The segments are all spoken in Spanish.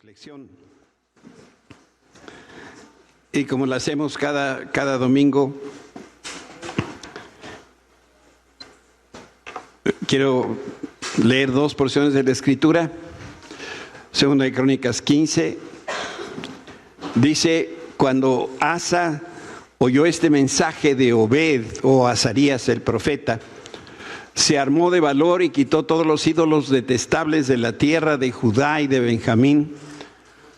reflexión. Y como la hacemos cada domingo, quiero leer dos porciones de la Escritura. Segunda de Crónicas 15, dice: cuando Asa oyó este mensaje de Obed o Azarías el profeta, se armó de valor y quitó todos los ídolos detestables de la tierra de Judá y de Benjamín,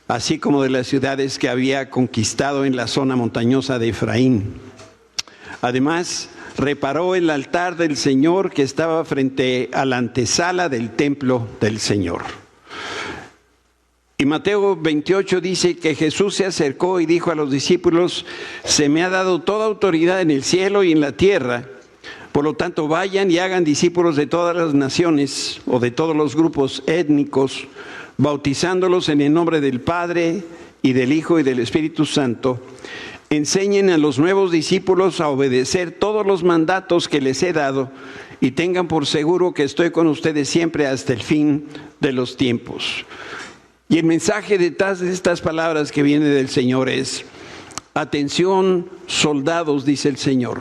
así como de las ciudades que había conquistado en la zona montañosa de Efraín. Además, reparó el altar del Señor que estaba frente a la antesala del templo del Señor. Y Mateo 28 dice que Jesús se acercó y dijo a los discípulos: se me ha dado toda autoridad en el cielo y en la tierra. Por lo tanto, vayan y hagan discípulos de todas las naciones o de todos los grupos étnicos, bautizándolos en el nombre del Padre y del Hijo y del Espíritu Santo. Enseñen a los nuevos discípulos a obedecer todos los mandatos que les he dado y tengan por seguro que estoy con ustedes siempre hasta el fin de los tiempos. Y el mensaje detrás de estas palabras que viene del Señor es: atención, soldados, dice el Señor.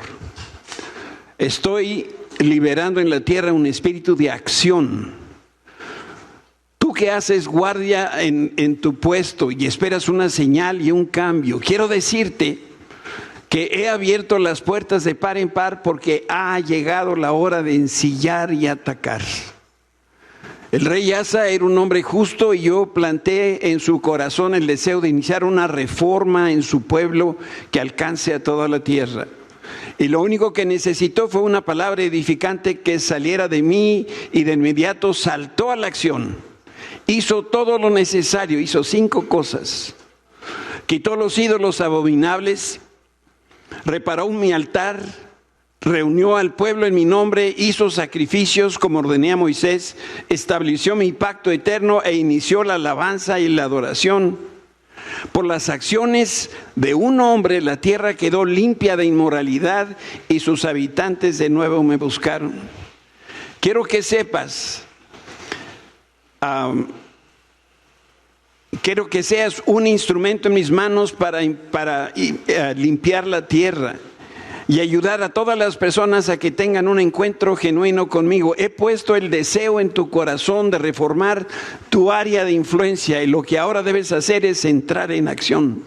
Estoy liberando en la tierra un espíritu de acción. Tú que haces guardia en tu puesto y esperas una señal y un cambio, quiero decirte que he abierto las puertas de par en par porque ha llegado la hora de ensillar y atacar. El rey Asa era un hombre justo y yo planté en su corazón el deseo de iniciar una reforma en su pueblo que alcance a toda la tierra. Y lo único que necesitó fue una palabra edificante que saliera de mí, y de inmediato saltó a la acción. Hizo todo lo necesario, hizo 5 cosas. Quitó los ídolos abominables, reparó mi altar, reunió al pueblo en mi nombre, hizo sacrificios como ordené a Moisés, estableció mi pacto eterno e inició la alabanza y la adoración. Por las acciones de un hombre, la tierra quedó limpia de inmoralidad y sus habitantes de nuevo me buscaron. Quiero que sepas, quiero que seas un instrumento en mis manos para limpiar la tierra y ayudar a todas las personas a que tengan un encuentro genuino conmigo. He puesto el deseo en tu corazón de reformar tu área de influencia, y lo que ahora debes hacer es entrar en acción.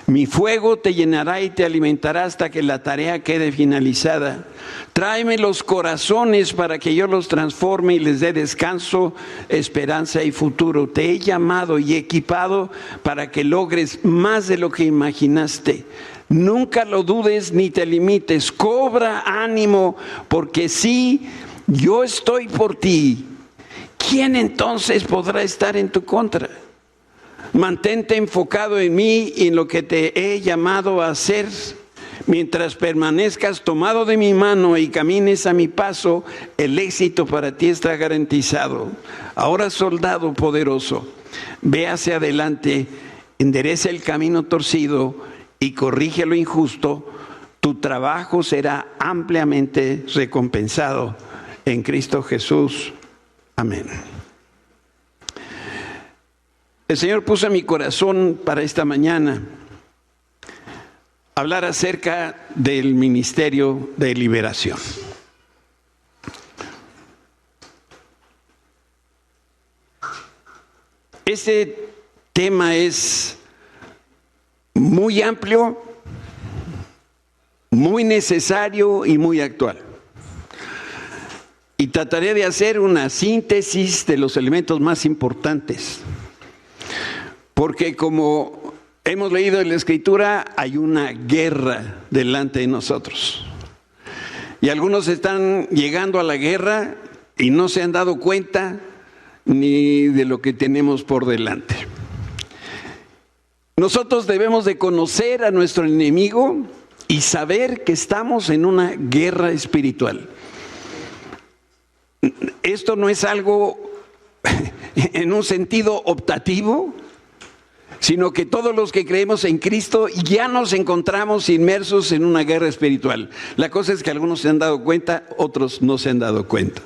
Mi fuego te llenará y te alimentará hasta que la tarea quede finalizada. Tráeme los corazones para que yo los transforme y les dé descanso, esperanza y futuro. Te he llamado y equipado para que logres más de lo que imaginaste. Nunca lo dudes ni te limites. Cobra ánimo, porque si yo estoy por ti, ¿quién entonces podrá estar en tu contra? Mantente enfocado en mí y en lo que te he llamado a hacer. Mientras permanezcas tomado de mi mano y camines a mi paso, el éxito para ti está garantizado. Ahora, soldado poderoso, ve hacia adelante, endereza el camino torcido y corrige lo injusto. Tu trabajo será ampliamente recompensado en Cristo Jesús. Amén. El Señor puso en mi corazón para esta mañana hablar acerca del ministerio de liberación. Este tema es muy amplio, muy necesario y muy actual. Y trataré de hacer una síntesis de los elementos más importantes. Porque como hemos leído en la Escritura, hay una guerra delante de nosotros. Y algunos están llegando a la guerra y no se han dado cuenta ni de lo que tenemos por delante. Nosotros debemos de conocer a nuestro enemigo y saber que estamos en una guerra espiritual. Esto no es algo en un sentido optativo, sino que todos los que creemos en Cristo ya nos encontramos inmersos en una guerra espiritual. La cosa es que algunos se han dado cuenta, otros no se han dado cuenta.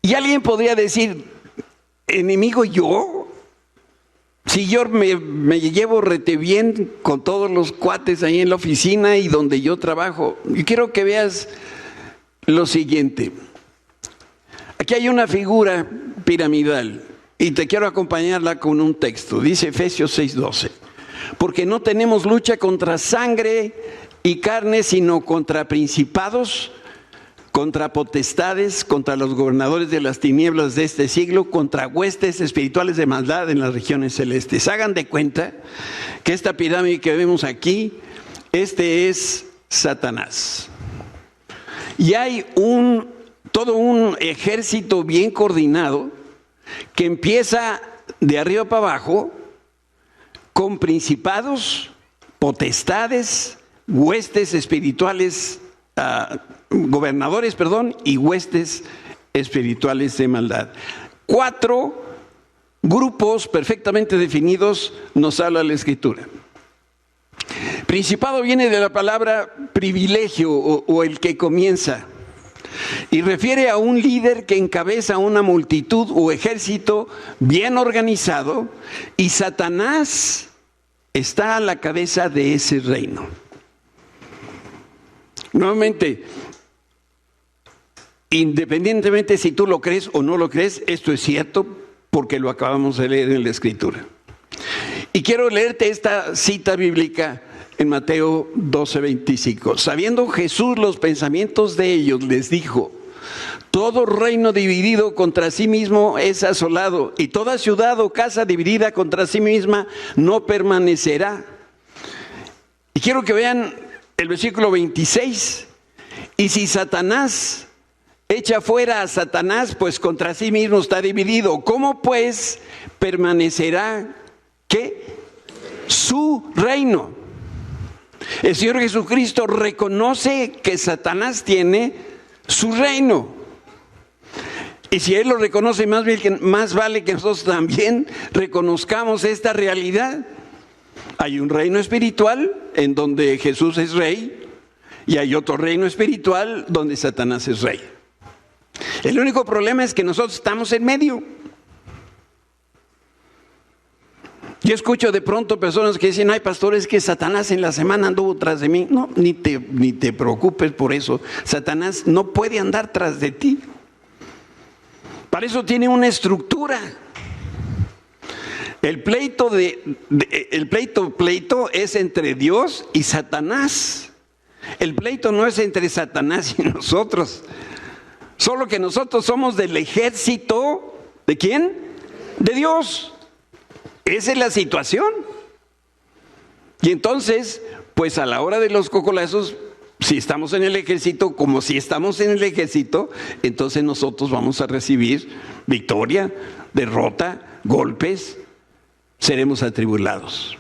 Y alguien podría decir: enemigo yo? Si yo me llevo rete bien con todos los cuates ahí en la oficina y donde yo trabajo. Y quiero que veas lo siguiente. Aquí hay una figura piramidal y te quiero acompañarla con un texto. Dice Efesios 6:12. Porque no tenemos lucha contra sangre y carne, sino contra principados, contra potestades, contra los gobernadores de las tinieblas de este siglo, contra huestes espirituales de maldad en las regiones celestes. Hagan de cuenta que esta pirámide que vemos aquí, este es Satanás. Y hay todo un ejército bien coordinado que empieza de arriba para abajo con principados, potestades, huestes espirituales, gobernadores, y huestes espirituales de maldad. 4 grupos perfectamente definidos nos habla la Escritura. Principado viene de la palabra privilegio o el que comienza, y refiere a un líder que encabeza una multitud o ejército bien organizado, y Satanás está a la cabeza de ese reino. Nuevamente, independientemente si tú lo crees o no lo crees, esto es cierto porque lo acabamos de leer en la Escritura. Y quiero leerte esta cita bíblica en Mateo 12:25. Sabiendo Jesús los pensamientos de ellos, les dijo: todo reino dividido contra sí mismo es asolado, y toda ciudad o casa dividida contra sí misma no permanecerá. Y quiero que vean el versículo 26. Y si Satanás echa fuera a Satanás, pues contra sí mismo está dividido. ¿Cómo pues permanecerá qué? Su reino. El Señor Jesucristo reconoce que Satanás tiene su reino. Y si Él lo reconoce, más vale que nosotros también reconozcamos esta realidad. Hay un reino espiritual en donde Jesús es rey, y hay otro reino espiritual donde Satanás es rey. El único problema es que nosotros estamos en medio. Yo escucho de pronto personas que dicen: ay, pastor, es que Satanás en la semana anduvo tras de mí. No, ni te preocupes por eso. Satanás no puede andar tras de ti. Para eso tiene una estructura. El pleito es entre Dios y Satanás. El pleito no es entre Satanás y nosotros. Solo que nosotros somos del ejército, ¿de quién? De Dios. Esa es la situación. Y entonces, pues a la hora de los cocolazos, si estamos en el ejército, como si estamos en el ejército, entonces nosotros vamos a recibir victoria, derrota, golpes, seremos atribulados.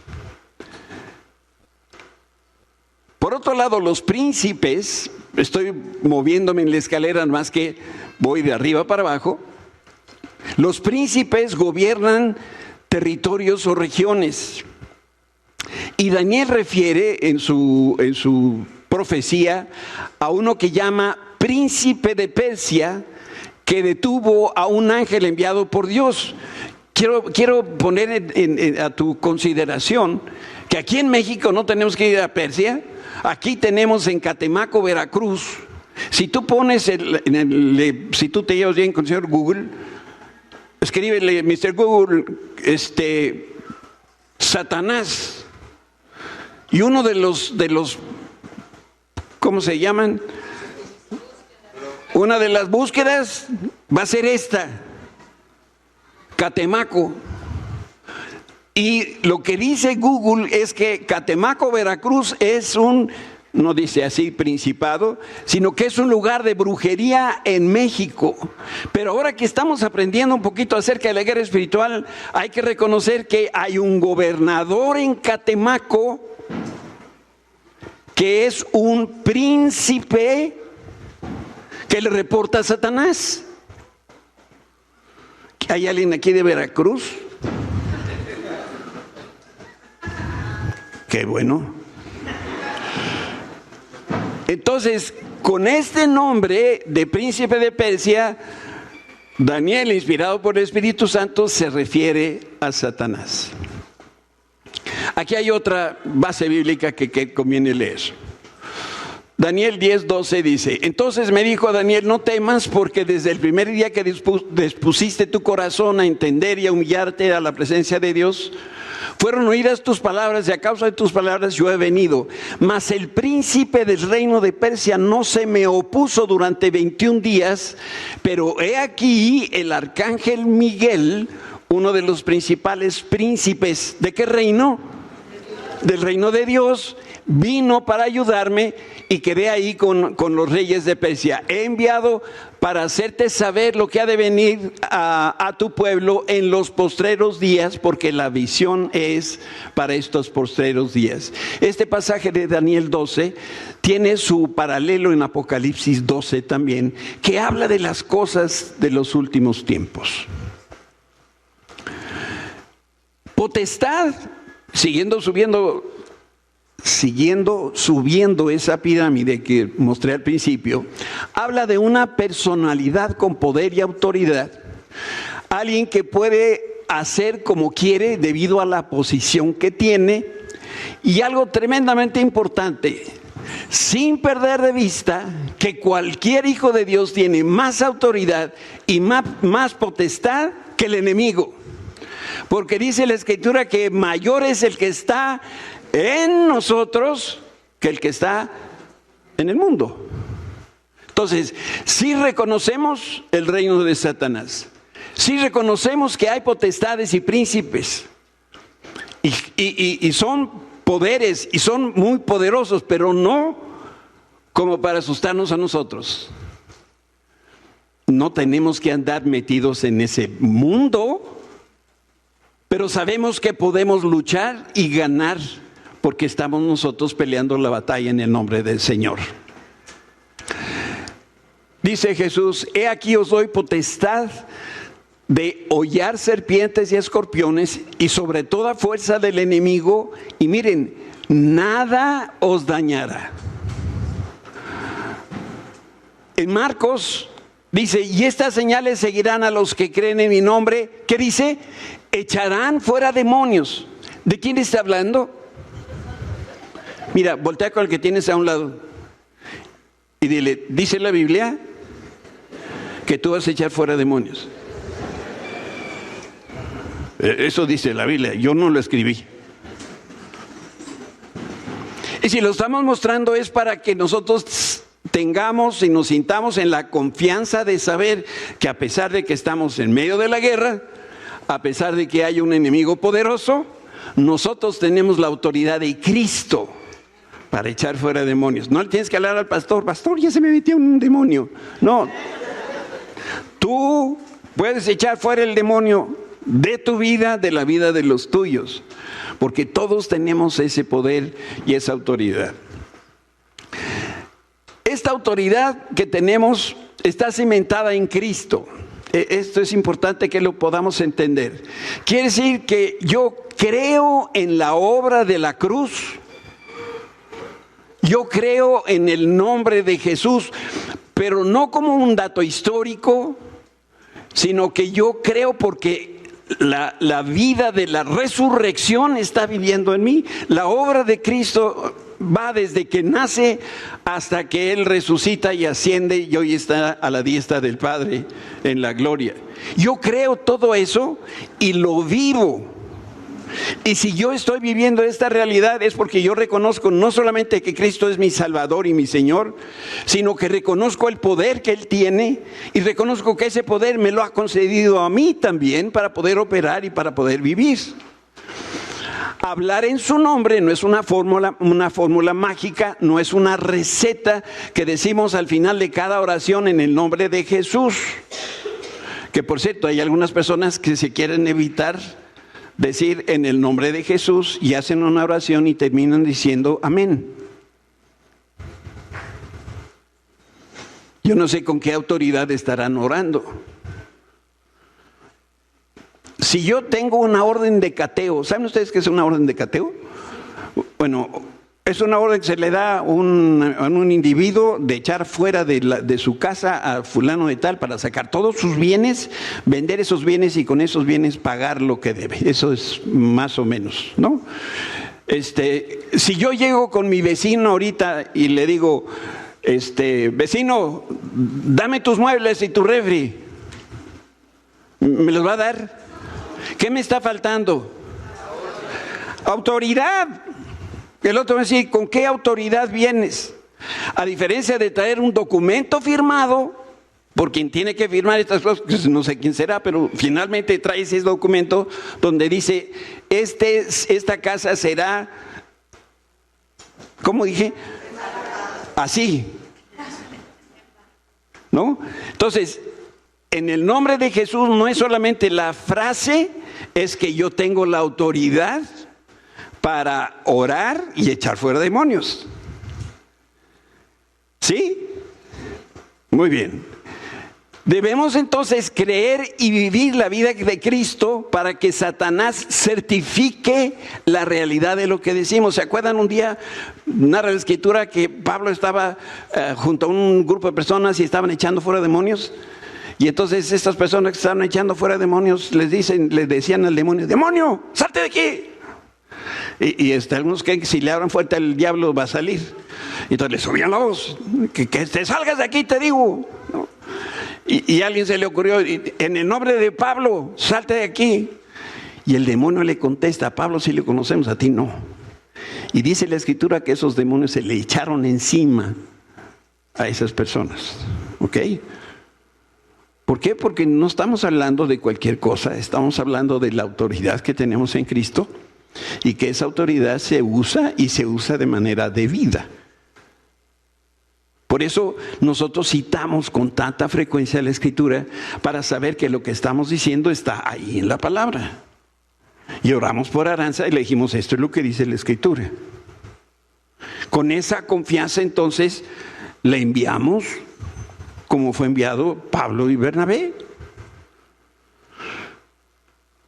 Por otro lado, los príncipes, estoy moviéndome en la escalera más que voy de arriba para abajo, los príncipes gobiernan territorios o regiones. Y Daniel refiere en su profecía a uno que llama príncipe de Persia, que detuvo a un ángel enviado por Dios. Quiero poner a tu consideración que aquí en México no tenemos que ir a Persia. Aquí tenemos en Catemaco, Veracruz. Si tú pones, si tú te llevas bien con el señor Google, escríbele: Mr. Google, Satanás. Y uno de los, ¿cómo se llaman? Una de las búsquedas va a ser esta: Catemaco. Y lo que dice Google es que Catemaco, Veracruz es no dice así principado, sino que es un lugar de brujería en México. Pero ahora que estamos aprendiendo un poquito acerca de la guerra espiritual, hay que reconocer que hay un gobernador en Catemaco que es un príncipe que le reporta a Satanás. ¿Hay alguien aquí de Veracruz? Qué bueno. Entonces, con este nombre de príncipe de Persia, Daniel, inspirado por el Espíritu Santo, se refiere a Satanás. Aquí hay otra base bíblica que conviene leer. Daniel 10:12 dice: entonces me dijo Daniel, no temas, porque desde el primer día que dispusiste tu corazón a entender y a humillarte a la presencia de Dios, fueron oídas tus palabras, y a causa de tus palabras yo he venido. Mas el príncipe del reino de Persia no se me opuso durante 21 días, pero he aquí el arcángel Miguel, uno de los principales príncipes. ¿De qué reino? Del reino de Dios. Vino para ayudarme y quedé ahí con los reyes de Persia. He enviado para hacerte saber lo que ha de venir a tu pueblo en los postreros días, porque la visión es para estos postreros días. Este pasaje de Daniel 12 tiene su paralelo en Apocalipsis 12 también, que habla de las cosas de los últimos tiempos. Potestad, siguiendo subiendo esa pirámide que mostré al principio, habla de una personalidad con poder y autoridad, alguien que puede hacer como quiere debido a la posición que tiene, y algo tremendamente importante, sin perder de vista que cualquier hijo de Dios tiene más autoridad y más potestad que el enemigo, porque dice la Escritura que mayor es el que está en nosotros que el que está en el mundo. Entonces, si reconocemos el reino de Satanás, si reconocemos que hay potestades y príncipes, y son poderes y son muy poderosos, pero no como para asustarnos a nosotros. No tenemos que andar metidos en ese mundo, pero sabemos que podemos luchar y ganar, porque estamos nosotros peleando la batalla en el nombre del Señor. Dice Jesús: he aquí os doy potestad de hollar serpientes y escorpiones, y sobre toda fuerza del enemigo, y miren, nada os dañará. En Marcos dice: y estas señales seguirán a los que creen en mi nombre. ¿Qué dice? Echarán fuera demonios. ¿De quién está hablando? Mira, voltea con el que tienes a un lado y dile: dice la Biblia que tú vas a echar fuera demonios. Eso dice la Biblia, yo no lo escribí. Y si lo estamos mostrando es para que nosotros tengamos y nos sintamos en la confianza de saber que a pesar de que estamos en medio de la guerra, a pesar de que hay un enemigo poderoso, nosotros tenemos la autoridad de Cristo para echar fuera demonios. No le tienes que hablar al pastor: pastor, ya se me metió un demonio. No, tú puedes echar fuera el demonio de tu vida, de la vida de los tuyos, porque todos tenemos ese poder y esa autoridad. Esta autoridad que tenemos está cimentada en Cristo. Esto es importante que lo podamos entender. Quiere decir que yo creo en la obra de la cruz. Yo creo en el nombre de Jesús, pero no como un dato histórico, sino que yo creo porque la vida de la resurrección está viviendo en mí. La obra de Cristo va desde que nace hasta que Él resucita y asciende y hoy está a la diestra del Padre en la gloria. Yo creo todo eso y lo vivo. Y si yo estoy viviendo esta realidad es porque yo reconozco no solamente que Cristo es mi Salvador y mi Señor, sino que reconozco el poder que Él tiene y reconozco que ese poder me lo ha concedido a mí también para poder operar y para poder vivir. Hablar en su nombre no es una fórmula mágica, no es una receta que decimos al final de cada oración en el nombre de Jesús. Que por cierto, hay algunas personas que se quieren evitar decir en el nombre de Jesús y hacen una oración y terminan diciendo amén. Yo no sé con qué autoridad estarán orando. Si yo tengo una orden de cateo, ¿saben ustedes qué es una orden de cateo? Bueno, Es una orden que se le da a un individuo de echar fuera de su casa a fulano de tal para sacar todos sus bienes, vender esos bienes y con esos bienes pagar lo que debe. Eso es más o menos, ¿no? Si yo llego con mi vecino ahorita y le digo, vecino, dame tus muebles y tu refri, ¿me los va a dar? ¿Qué me está faltando? Autoridad. El otro va a decir, ¿con qué autoridad vienes? A diferencia de traer un documento firmado por quien tiene que firmar estas cosas, no sé quién será, pero finalmente trae ese documento donde dice, esta casa será, ¿cómo dije? Así, ¿no? Entonces, en el nombre de Jesús no es solamente la frase, es que yo tengo la autoridad para orar y echar fuera demonios. ¿Sí? Muy bien. Debemos entonces creer y vivir la vida de Cristo para que Satanás certifique la realidad de lo que decimos. ¿Se acuerdan un día, narra la Escritura, que Pablo estaba junto a un grupo de personas y estaban echando fuera demonios? Y entonces estas personas que estaban echando fuera demonios les decían al demonio, ¡demonio, salte de aquí! Y algunos creen que si le abran fuerte el diablo va a salir. Y entonces le subían la voz, que te salgas de aquí, te digo, ¿no? Y a alguien se le ocurrió, en el nombre de Pablo, salte de aquí. Y el demonio le contesta, a Pablo sí le conocemos, a ti no. Y dice la Escritura que esos demonios se le echaron encima a esas personas. ¿Ok? ¿Por qué? Porque no estamos hablando de cualquier cosa, estamos hablando de la autoridad que tenemos en Cristo y que esa autoridad se usa y se usa de manera debida. Por eso nosotros citamos con tanta frecuencia la Escritura para saber que lo que estamos diciendo está ahí en la palabra. Y oramos por Aranza y le dijimos, esto es lo que dice la Escritura. Con esa confianza entonces le enviamos como fue enviado Pablo y Bernabé.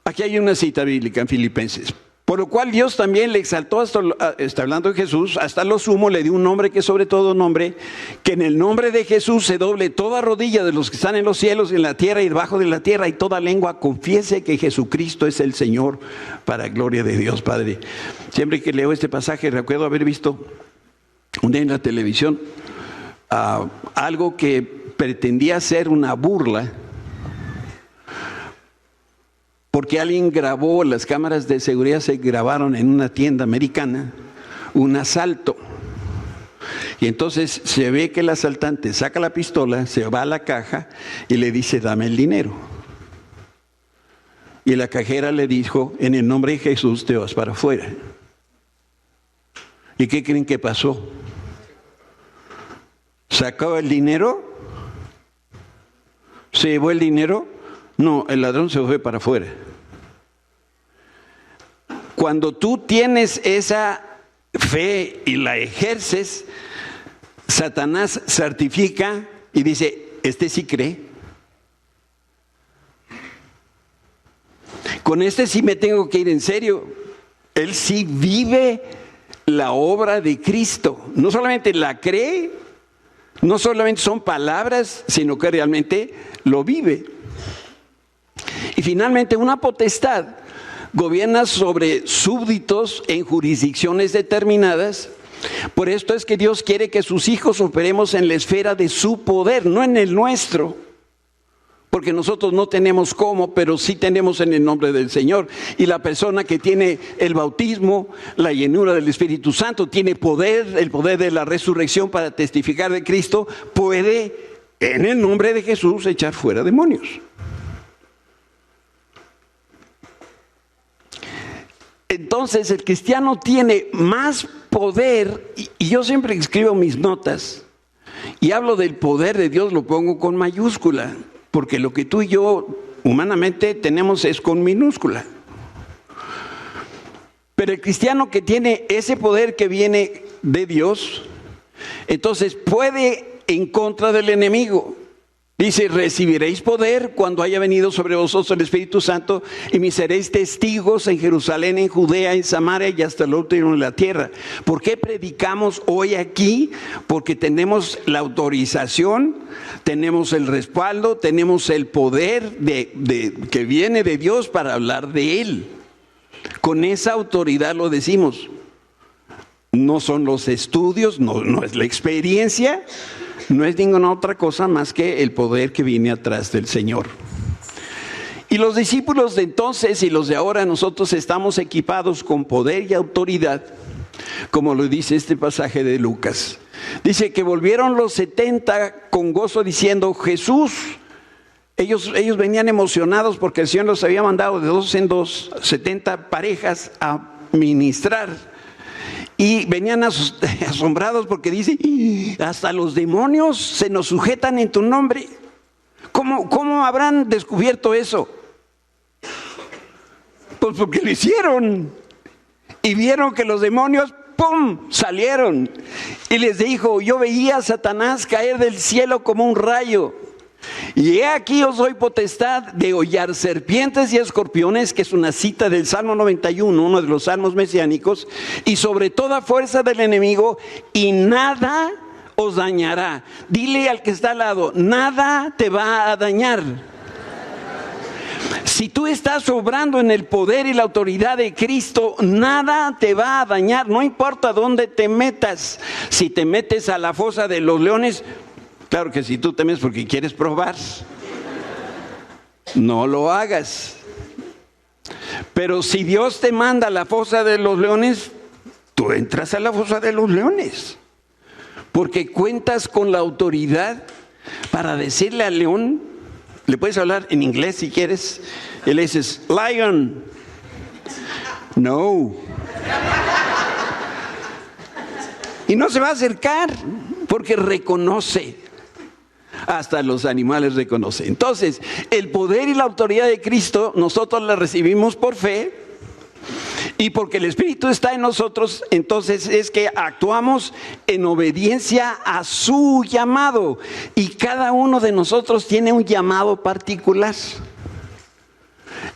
Aquí hay una cita bíblica en Filipenses. Por lo cual Dios también le exaltó, está hablando de Jesús, hasta lo sumo le dio un nombre que es sobre todo nombre, que en el nombre de Jesús se doble toda rodilla de los que están en los cielos, en la tierra y debajo de la tierra, y toda lengua confiese que Jesucristo es el Señor, para gloria de Dios Padre. Siempre que leo este pasaje recuerdo haber visto un día en la televisión algo que pretendía ser una burla, porque alguien grabó, las cámaras de seguridad se grabaron en una tienda americana, un asalto. Y entonces se ve que el asaltante saca la pistola, se va a la caja y le dice, dame el dinero. Y la cajera le dijo, en el nombre de Jesús te vas para afuera. ¿Y qué creen que pasó? ¿Sacó el dinero? ¿Se llevó el dinero? No, el ladrón se fue para afuera. Cuando tú tienes esa fe y la ejerces, Satanás certifica y dice, este sí cree. Con este sí me tengo que ir en serio. Él sí vive la obra de Cristo. No solamente la cree, no solamente son palabras, sino que realmente lo vive. Y finalmente, una potestad gobierna sobre súbditos en jurisdicciones determinadas. Por esto es que Dios quiere que sus hijos operemos en la esfera de su poder, no en el nuestro. Porque nosotros no tenemos cómo, pero sí tenemos en el nombre del Señor. Y la persona que tiene el bautismo, la llenura del Espíritu Santo, tiene poder, el poder de la resurrección para testificar de Cristo, puede en el nombre de Jesús echar fuera demonios. Entonces el cristiano tiene más poder, y yo siempre escribo mis notas y hablo del poder de Dios, lo pongo con mayúscula, porque lo que tú y yo humanamente tenemos es con minúscula. Pero el cristiano que tiene ese poder que viene de Dios, entonces puede en contra del enemigo. Dice, recibiréis poder cuando haya venido sobre vosotros el Espíritu Santo y me seréis testigos en Jerusalén, en Judea, en Samaria y hasta el último de la tierra. ¿Por qué predicamos hoy aquí? Porque tenemos la autorización, tenemos el respaldo, tenemos el poder que viene de Dios para hablar de Él. Con esa autoridad lo decimos. No son los estudios, no es la experiencia, no es ninguna otra cosa más que el poder que viene atrás del Señor. Y los discípulos de entonces y los de ahora, nosotros estamos equipados con poder y autoridad, como lo dice este pasaje de Lucas. Dice que volvieron los 70 con gozo diciendo, Jesús, ellos venían emocionados porque el Señor los había mandado de 2 en 2, 70 parejas a ministrar. Y venían asombrados porque dice, hasta los demonios se nos sujetan en tu nombre. ¿Cómo habrán descubierto eso? Pues porque lo hicieron. Y vieron que los demonios, ¡pum!, salieron. Y les dijo, yo veía a Satanás caer del cielo como un rayo. Y he aquí os doy potestad de hollar serpientes y escorpiones, que es una cita del Salmo 91, uno de los salmos mesiánicos, y sobre toda fuerza del enemigo, y nada os dañará. Dile al que está al lado, nada te va a dañar. Si tú estás obrando en el poder y la autoridad de Cristo, nada te va a dañar, no importa dónde te metas. Si te metes a la fosa de los leones, claro que si tú temes porque quieres probar, no lo hagas. Pero si Dios te manda a la fosa de los leones, tú entras a la fosa de los leones. Porque cuentas con la autoridad para decirle al león, le puedes hablar en inglés si quieres, y le dices, lion, no. Y no se va a acercar porque reconoce. Hasta los animales reconocen. Entonces, el poder y la autoridad de Cristo, nosotros la recibimos por fe. Y porque el Espíritu está en nosotros, entonces es que actuamos en obediencia a su llamado. Y cada uno de nosotros tiene un llamado particular.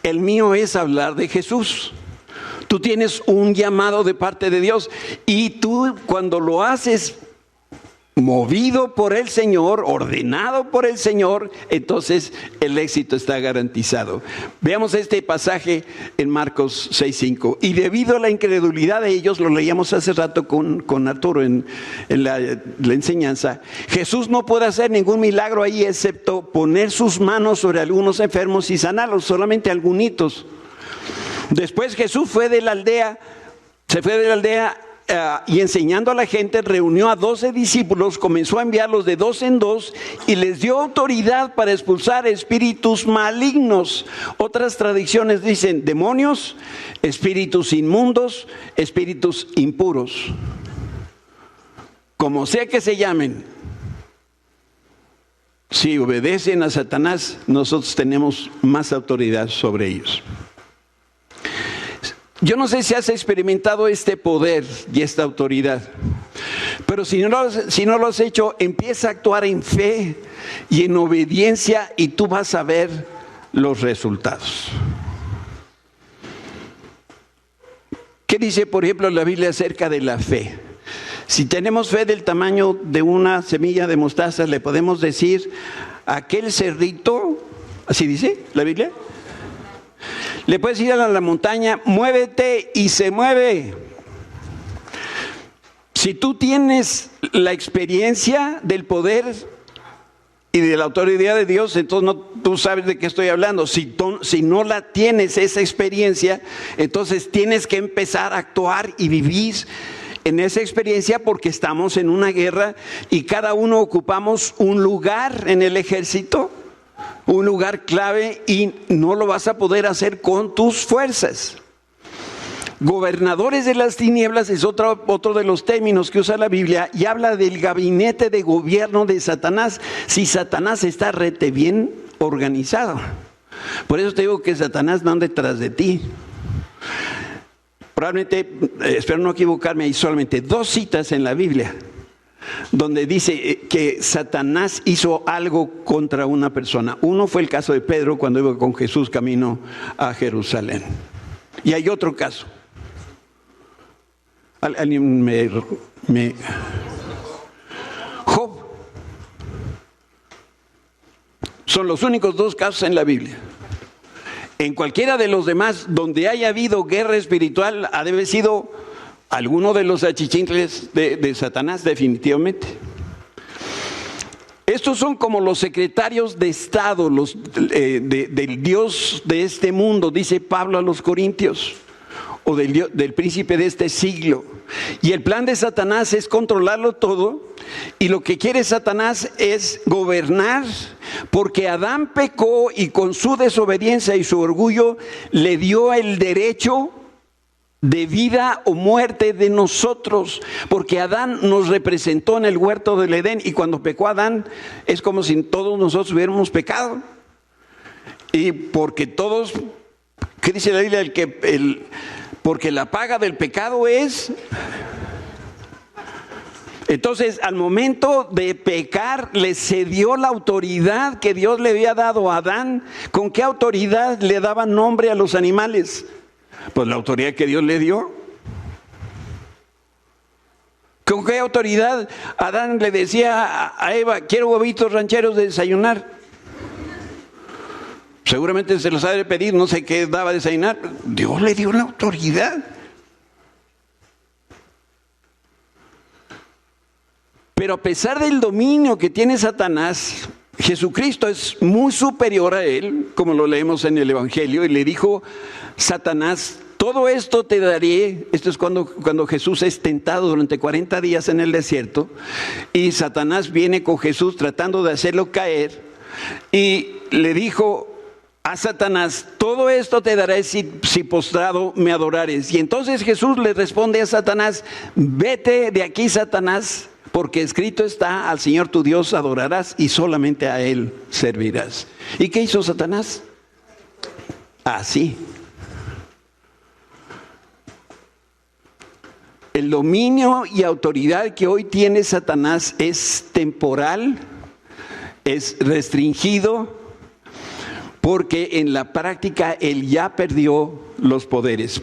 El mío es hablar de Jesús. Tú tienes un llamado de parte de Dios. Y tú, cuando lo haces movido por el Señor, ordenado por el Señor, entonces el éxito está garantizado. Veamos este pasaje en Marcos 6:5. Y debido a la incredulidad de ellos, lo leíamos hace rato con Arturo en la enseñanza, Jesús no puede hacer ningún milagro ahí excepto poner sus manos sobre algunos enfermos y sanarlos, solamente algunitos. Después Jesús se fue de la aldea y enseñando a la gente, reunió a 12 discípulos, comenzó a enviarlos de 2 en 2 y les dio autoridad para expulsar espíritus malignos. Otras tradiciones dicen demonios, espíritus inmundos, espíritus impuros. Como sea que se llamen, si obedecen a Satanás, nosotros tenemos más autoridad sobre ellos. Yo no sé si has experimentado este poder y esta autoridad, pero si no lo has hecho, empieza a actuar en fe y en obediencia y tú vas a ver los resultados. ¿Qué dice, por ejemplo, la Biblia acerca de la fe? Si tenemos fe del tamaño de una semilla de mostaza, le podemos decir a aquel cerrito, ¿así dice la Biblia? Le puedes ir a la montaña, muévete y se mueve. Si tú tienes la experiencia del poder y de la autoridad de Dios, entonces tú sabes de qué estoy hablando. Si no la tienes esa experiencia, entonces tienes que empezar a actuar y vivir en esa experiencia, porque estamos en una guerra y cada uno ocupamos un lugar en el ejército. Un lugar clave y no lo vas a poder hacer con tus fuerzas. Gobernadores de las tinieblas es otro de los términos que usa la Biblia y habla del gabinete de gobierno de Satanás. Si Satanás está rete bien organizado. Por eso te digo que Satanás no anda detrás de ti. Probablemente, espero no equivocarme, hay solamente 2 citas en la Biblia donde dice que Satanás hizo algo contra una persona. Uno fue el caso de Pedro cuando iba con Jesús camino a Jerusalén. Y hay otro caso. ¿Alguien Job. Son los únicos dos casos en la Biblia. En cualquiera de los demás, donde haya habido guerra espiritual, ha de haber sido alguno de los achichincles de Satanás, definitivamente. Estos son como los secretarios de Estado, del Dios de este mundo, dice Pablo a los Corintios, o del príncipe de este siglo. Y el plan de Satanás es controlarlo todo, y lo que quiere Satanás es gobernar, porque Adán pecó y con su desobediencia y su orgullo le dio el derecho de vida o muerte de nosotros, porque Adán nos representó en el huerto del Edén, y cuando pecó Adán es como si todos nosotros hubiéramos pecado. Y porque todos, ¿qué dice la Biblia? Porque la paga del pecado es... Entonces, al momento de pecar, le cedió la autoridad que Dios le había dado a Adán. ¿Con qué autoridad le daba nombre a los animales? Pues la autoridad que Dios le dio. ¿Con qué autoridad Adán le decía a Eva, quiero huevitos rancheros de desayunar? Seguramente se los ha de pedir, no sé qué daba a desayunar. Dios le dio la autoridad. Pero a pesar del dominio que tiene Satanás, Jesucristo es muy superior a él, como lo leemos en el Evangelio, y le dijo Satanás, todo esto te daré. Esto es cuando Jesús es tentado durante 40 días en el desierto, y Satanás viene con Jesús tratando de hacerlo caer, y le dijo a Satanás, todo esto te daré si postrado me adorares. Y entonces Jesús le responde a Satanás, vete de aquí, Satanás, porque escrito está, al Señor tu Dios adorarás y solamente a Él servirás. ¿Y qué hizo Satanás? Así. El dominio y autoridad que hoy tiene Satanás es temporal, es restringido, porque en la práctica él ya perdió los poderes.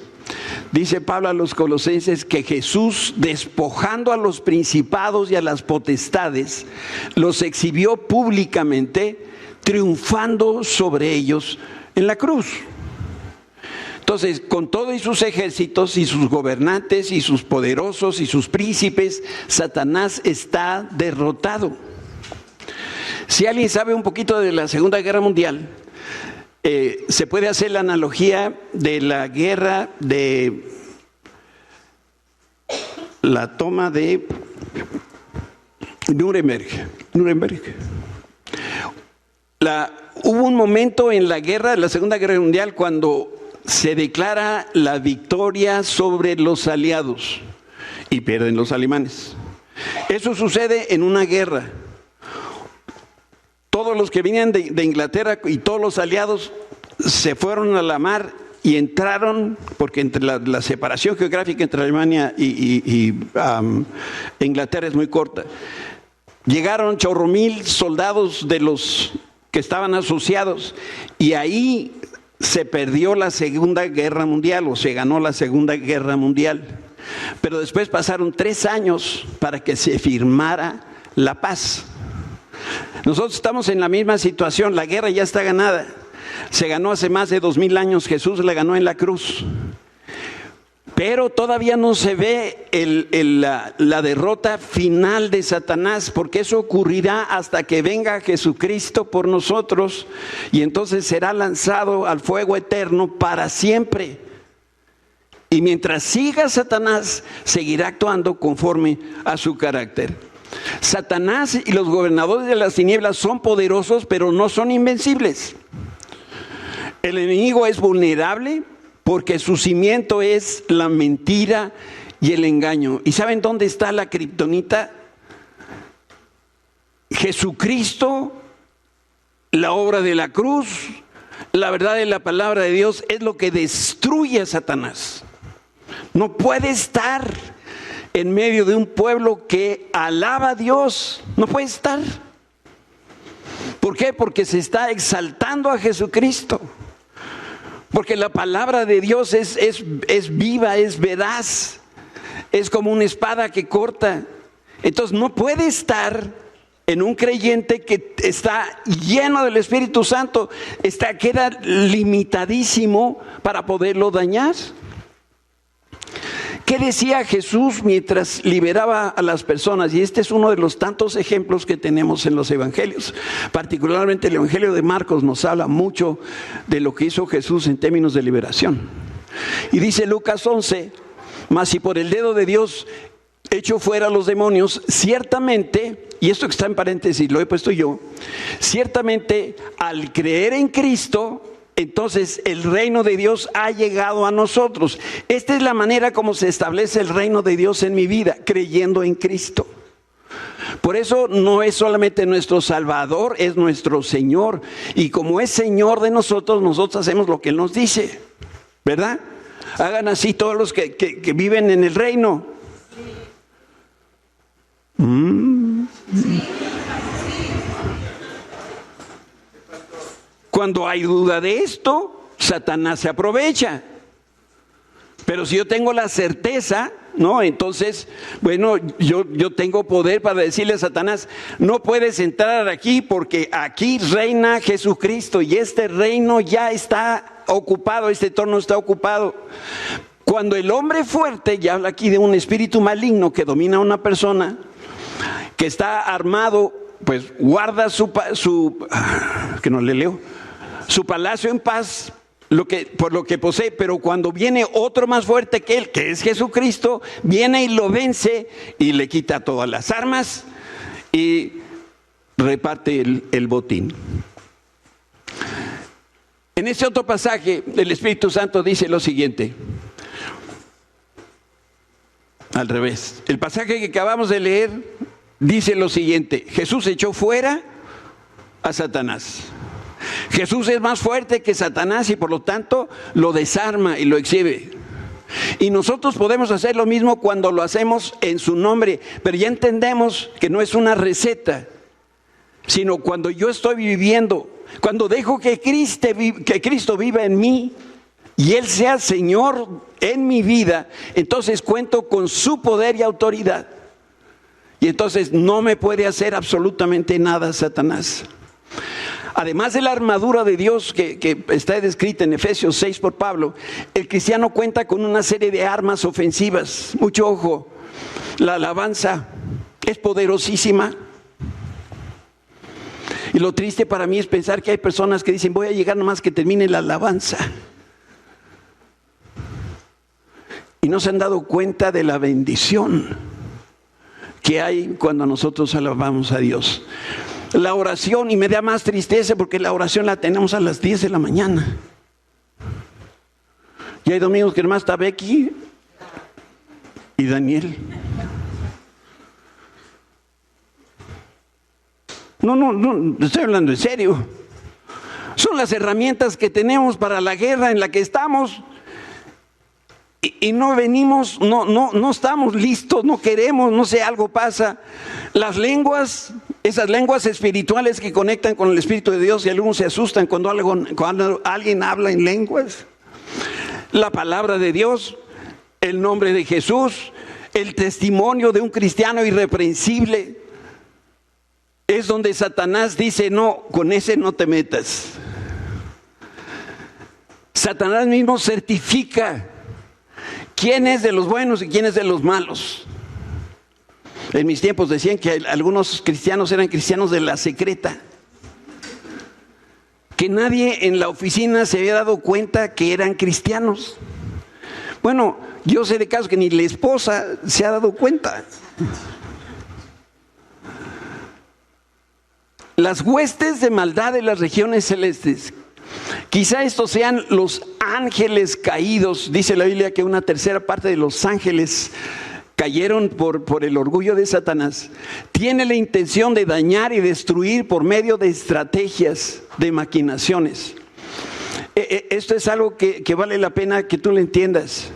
Dice Pablo a los Colosenses que Jesús, despojando a los principados y a las potestades, los exhibió públicamente, triunfando sobre ellos en la cruz. Entonces, con todo y sus ejércitos y sus gobernantes y sus poderosos y sus príncipes, Satanás está derrotado. Si alguien sabe un poquito de la Segunda Guerra Mundial, se puede hacer la analogía de la guerra de la toma de Nuremberg. Hubo un momento en la Segunda Guerra Mundial, cuando se declara la victoria sobre los aliados y pierden los alemanes. Eso sucede en una guerra. Todos los que venían de Inglaterra y todos los aliados se fueron a la mar y entraron, porque entre la separación geográfica entre Alemania y Inglaterra es muy corta. Llegaron 8,000 soldados de los que estaban asociados, y ahí se perdió la Segunda Guerra Mundial, o se ganó la Segunda Guerra Mundial. Pero después pasaron 3 años para que se firmara la paz. Nosotros estamos en la misma situación, la guerra ya está ganada. Se ganó hace más de 2000 años, Jesús la ganó en la cruz. Pero todavía no se ve la derrota final de Satanás, porque eso ocurrirá hasta que venga Jesucristo por nosotros, y entonces será lanzado al fuego eterno para siempre. Y mientras siga Satanás, seguirá actuando conforme a su carácter. Satanás y los gobernadores de las tinieblas son poderosos, pero no son invencibles. El enemigo es vulnerable porque su cimiento es la mentira y el engaño. ¿Y saben dónde está la kriptonita? Jesucristo, la obra de la cruz, la verdad de la palabra de Dios es lo que destruye a Satanás. No puede estar en medio de un pueblo que alaba a Dios. No puede estar. ¿Por qué? Porque se está exaltando a Jesucristo. Porque la palabra de Dios es viva, es veraz. Es como una espada que corta. Entonces no puede estar en un creyente que está lleno del Espíritu Santo. Queda limitadísimo para poderlo dañar. ¿Qué decía Jesús mientras liberaba a las personas? Y este es uno de los tantos ejemplos que tenemos en los evangelios. Particularmente el evangelio de Marcos nos habla mucho de lo que hizo Jesús en términos de liberación. Y dice Lucas 11, mas si por el dedo de Dios echó fuera a los demonios, ciertamente, y esto que está en paréntesis lo he puesto yo, ciertamente al creer en Cristo, entonces el reino de Dios ha llegado a nosotros. Esta es la manera como se establece el reino de Dios en mi vida, creyendo en Cristo. Por eso no es solamente nuestro Salvador, es nuestro Señor. Y como es Señor de nosotros, nosotros hacemos lo que Él nos dice, ¿verdad? Hagan así todos los que viven en el reino. Cuando hay duda de esto, Satanás se aprovecha. Pero si yo tengo la certeza, ¿no? Entonces, bueno, yo tengo poder para decirle a Satanás, no puedes entrar aquí porque aquí reina Jesucristo y este reino ya está ocupado, este trono está ocupado. Cuando el hombre fuerte, ya habla aquí de un espíritu maligno que domina a una persona, que está armado, pues guarda su palacio en paz, por lo que posee, pero cuando viene otro más fuerte que él, que es Jesucristo, viene y lo vence y le quita todas las armas y reparte el botín. En este otro pasaje, el Espíritu Santo dice lo siguiente. Al revés. El pasaje que acabamos de leer dice lo siguiente. Jesús echó fuera a Satanás. Jesús es más fuerte que Satanás y por lo tanto lo desarma y lo exhibe. Y nosotros podemos hacer lo mismo cuando lo hacemos en su nombre, pero ya entendemos que no es una receta, sino cuando yo estoy viviendo, cuando dejo que Cristo viva en mí y Él sea Señor en mi vida, entonces cuento con su poder y autoridad. Y entonces no me puede hacer absolutamente nada Satanás. Además de la armadura de Dios que está descrita en Efesios 6 por Pablo, el cristiano cuenta con una serie de armas ofensivas. Mucho ojo, la alabanza es poderosísima. Y lo triste para mí es pensar que hay personas que dicen, voy a llegar nomás que termine la alabanza. Y no se han dado cuenta de la bendición que hay cuando nosotros alabamos a Dios. La oración, y me da más tristeza porque la oración la tenemos a las 10 de la mañana. Y hay domingos que nomás está Becky y Daniel. No, estoy hablando en serio. Son las herramientas que tenemos para la guerra en la que estamos. Y no venimos, no estamos listos, no queremos, no sé, algo pasa. Las lenguas, esas lenguas espirituales que conectan con el Espíritu de Dios, y algunos se asustan cuando alguien habla en lenguas. La palabra de Dios, el nombre de Jesús, el testimonio de un cristiano irreprensible, es donde Satanás dice, no, con ese no te metas. Satanás mismo certifica quién es de los buenos y quién es de los malos. En mis tiempos decían que algunos cristianos eran cristianos de la secreta, que nadie en la oficina se había dado cuenta que eran cristianos. Bueno, yo sé de casos que ni la esposa se ha dado cuenta. Las huestes de maldad de las regiones celestes, quizá estos sean los ángeles caídos. Dice la Biblia que una tercera parte de los ángeles cayeron por el orgullo de Satanás. Tiene la intención de dañar y destruir por medio de estrategias, de maquinaciones. Esto es algo que vale la pena que tú lo entiendas.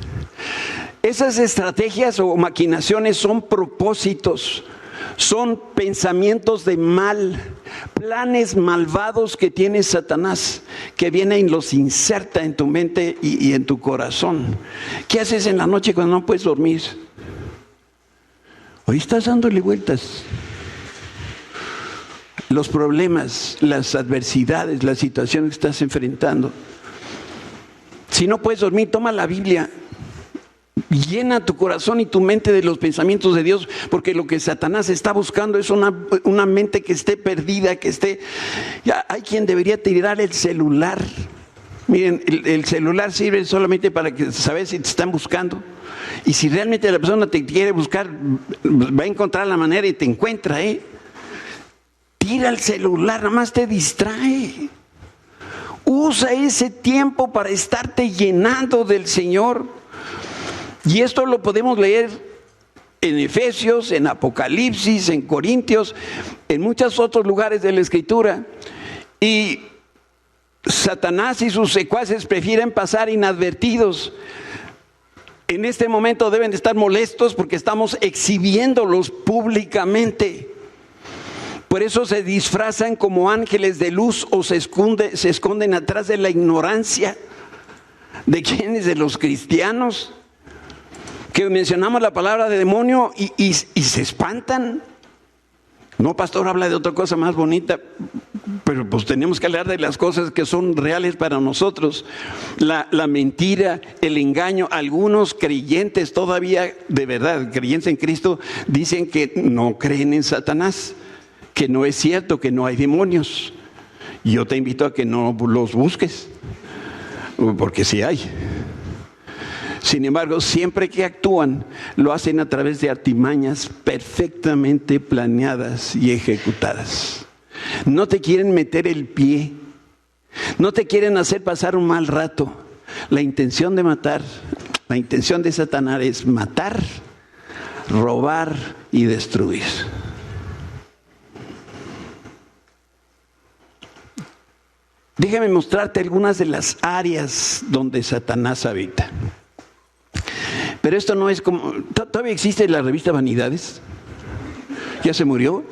Esas estrategias o maquinaciones son propósitos, son pensamientos de mal, planes malvados que tiene Satanás, que viene y los inserta en tu mente y en tu corazón. ¿Qué haces en la noche cuando no puedes dormir? Hoy estás dándole vueltas. Los problemas, las adversidades, las situaciones que estás enfrentando. Si no puedes dormir, toma la Biblia. Llena tu corazón y tu mente de los pensamientos de Dios, porque lo que Satanás está buscando es una mente que esté perdida, que esté... Ya hay quien debería tirar el celular. Miren, el celular sirve solamente para que saber si te están buscando. Y si realmente la persona te quiere buscar, va a encontrar la manera y te encuentra, Tira el celular, nada más te distrae. Usa ese tiempo para estarte llenando del Señor. Y esto lo podemos leer en Efesios, en Apocalipsis, en Corintios, en muchos otros lugares de la Escritura. Y Satanás y sus secuaces prefieren pasar inadvertidos. En este momento deben de estar molestos porque estamos exhibiéndolos públicamente. Por eso se disfrazan como ángeles de luz o se esconden atrás de la ignorancia. ¿De quiénes? De los cristianos. Que mencionamos la palabra de demonio y se espantan. No, pastor, habla de otra cosa más bonita. Pero pues tenemos que hablar de las cosas que son reales para nosotros. La mentira, el engaño. Algunos creyentes todavía, de verdad, creyentes en Cristo, dicen que no creen en Satanás, que no es cierto, que no hay demonios. Yo te invito a que no los busques, porque sí hay. Sin embargo, siempre que actúan, lo hacen a través de artimañas perfectamente planeadas y ejecutadas. No te quieren meter el pie, no te quieren hacer pasar un mal rato. La intención de matar, la intención de Satanás es matar, robar y destruir. Déjame mostrarte algunas de las áreas donde Satanás habita. Pero esto no es como... ¿Todavía existe la revista Vanidades? ¿Ya se murió?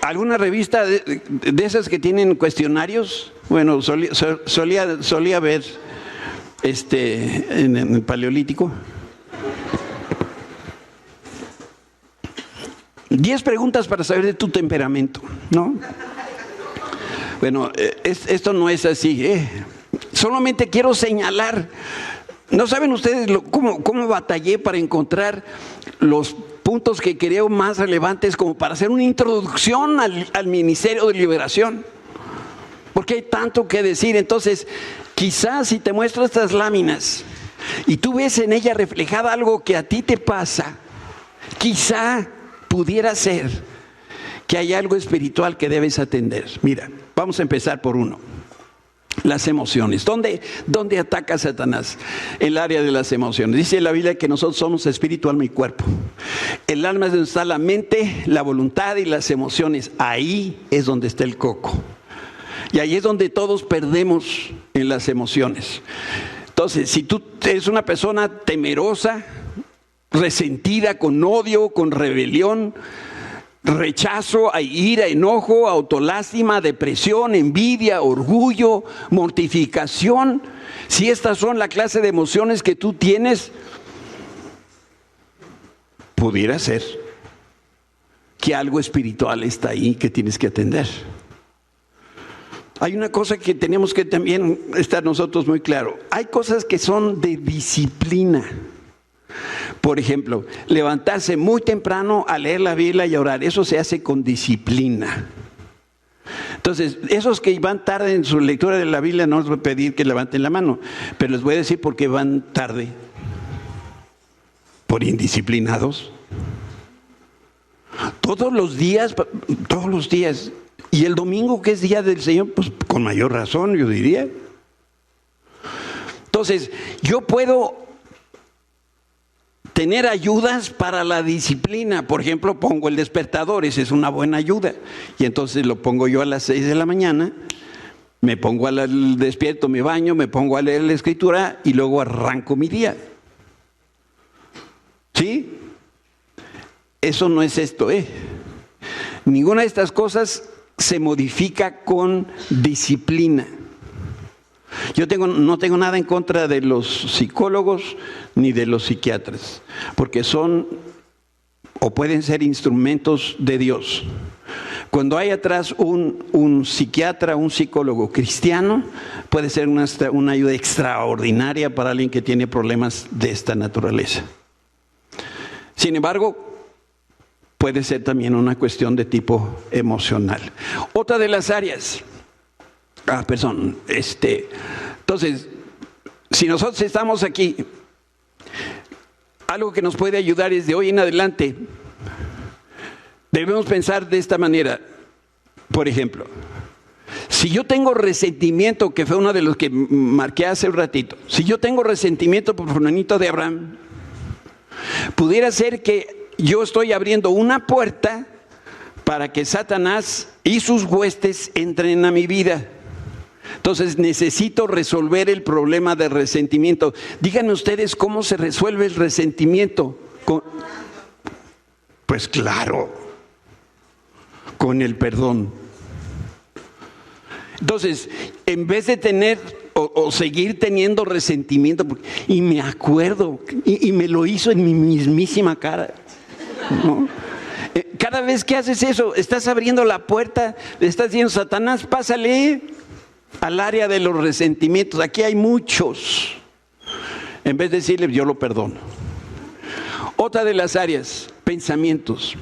¿Alguna revista de esas que tienen cuestionarios? Bueno, solía ver en el Paleolítico. 10 preguntas para saber de tu temperamento, ¿no? Bueno, esto no es así, Solamente quiero señalar. ¿No saben ustedes cómo batallé para encontrar los puntos que creo más relevantes como para hacer una introducción al Ministerio de Liberación? Porque hay tanto que decir. Entonces, quizás si te muestro estas láminas y tú ves en ella reflejada algo que a ti te pasa, quizá pudiera ser que hay algo espiritual que debes atender. Mira, vamos a empezar por uno. Las emociones. ¿Dónde ataca Satanás? El área de las emociones. Dice la Biblia que nosotros somos espíritu, alma y cuerpo. El alma es donde está la mente, la voluntad y las emociones. Ahí es donde está el coco. Y ahí es donde todos perdemos en las emociones. Entonces, si tú eres una persona temerosa, resentida, con odio, con rebelión, rechazo, ira, enojo, autolástima, depresión, envidia, orgullo, mortificación, si estas son la clase de emociones que tú tienes, pudiera ser que algo espiritual está ahí que tienes que atender. Hay una cosa que tenemos que también estar nosotros muy claro. Hay cosas que son de disciplina. Por ejemplo, levantarse muy temprano a leer la Biblia y a orar. Eso se hace con disciplina. Entonces, esos que van tarde en su lectura de la Biblia, no les voy a pedir que levanten la mano, pero les voy a decir por qué van tarde. Por indisciplinados. Todos los días. Y el domingo, que es día del Señor, pues con mayor razón, yo diría. Entonces, yo puedo tener ayudas para la disciplina. Por ejemplo, pongo el despertador, esa es una buena ayuda. Y entonces lo pongo yo a las 6 de la mañana Me pongo al despierto, me baño, me pongo a leer la escritura y luego arranco mi día. ¿Sí? Eso no es esto, ¿eh? Ninguna de estas cosas se modifica con disciplina. Yo no tengo nada en contra de los psicólogos ni de los psiquiatras, porque son o pueden ser instrumentos de Dios. Cuando hay atrás un psiquiatra, un psicólogo cristiano, puede ser una ayuda extraordinaria para alguien que tiene problemas de esta naturaleza. Sin embargo, puede ser también una cuestión de tipo emocional. Otra de las áreas, entonces, si nosotros estamos aquí, algo que nos puede ayudar es de hoy en adelante, debemos pensar de esta manera. Por ejemplo, si yo tengo resentimiento, que fue uno de los que marqué hace un ratito, si yo tengo resentimiento por fulanito de Abraham, pudiera ser que yo estoy abriendo una puerta para que Satanás y sus huestes entren a mi vida. Entonces necesito resolver el problema de resentimiento. Díganme ustedes cómo se resuelve el resentimiento. Pues claro, con el perdón. Entonces, en vez de tener o seguir teniendo resentimiento, y me acuerdo, y me lo hizo en mi mismísima cara, ¿no? Cada vez que haces eso, estás abriendo la puerta, le estás diciendo, Satanás, pásale al área de los resentimientos. Aquí hay muchos. En vez de decirle, yo lo perdono. Otra de las áreas, pensamientos.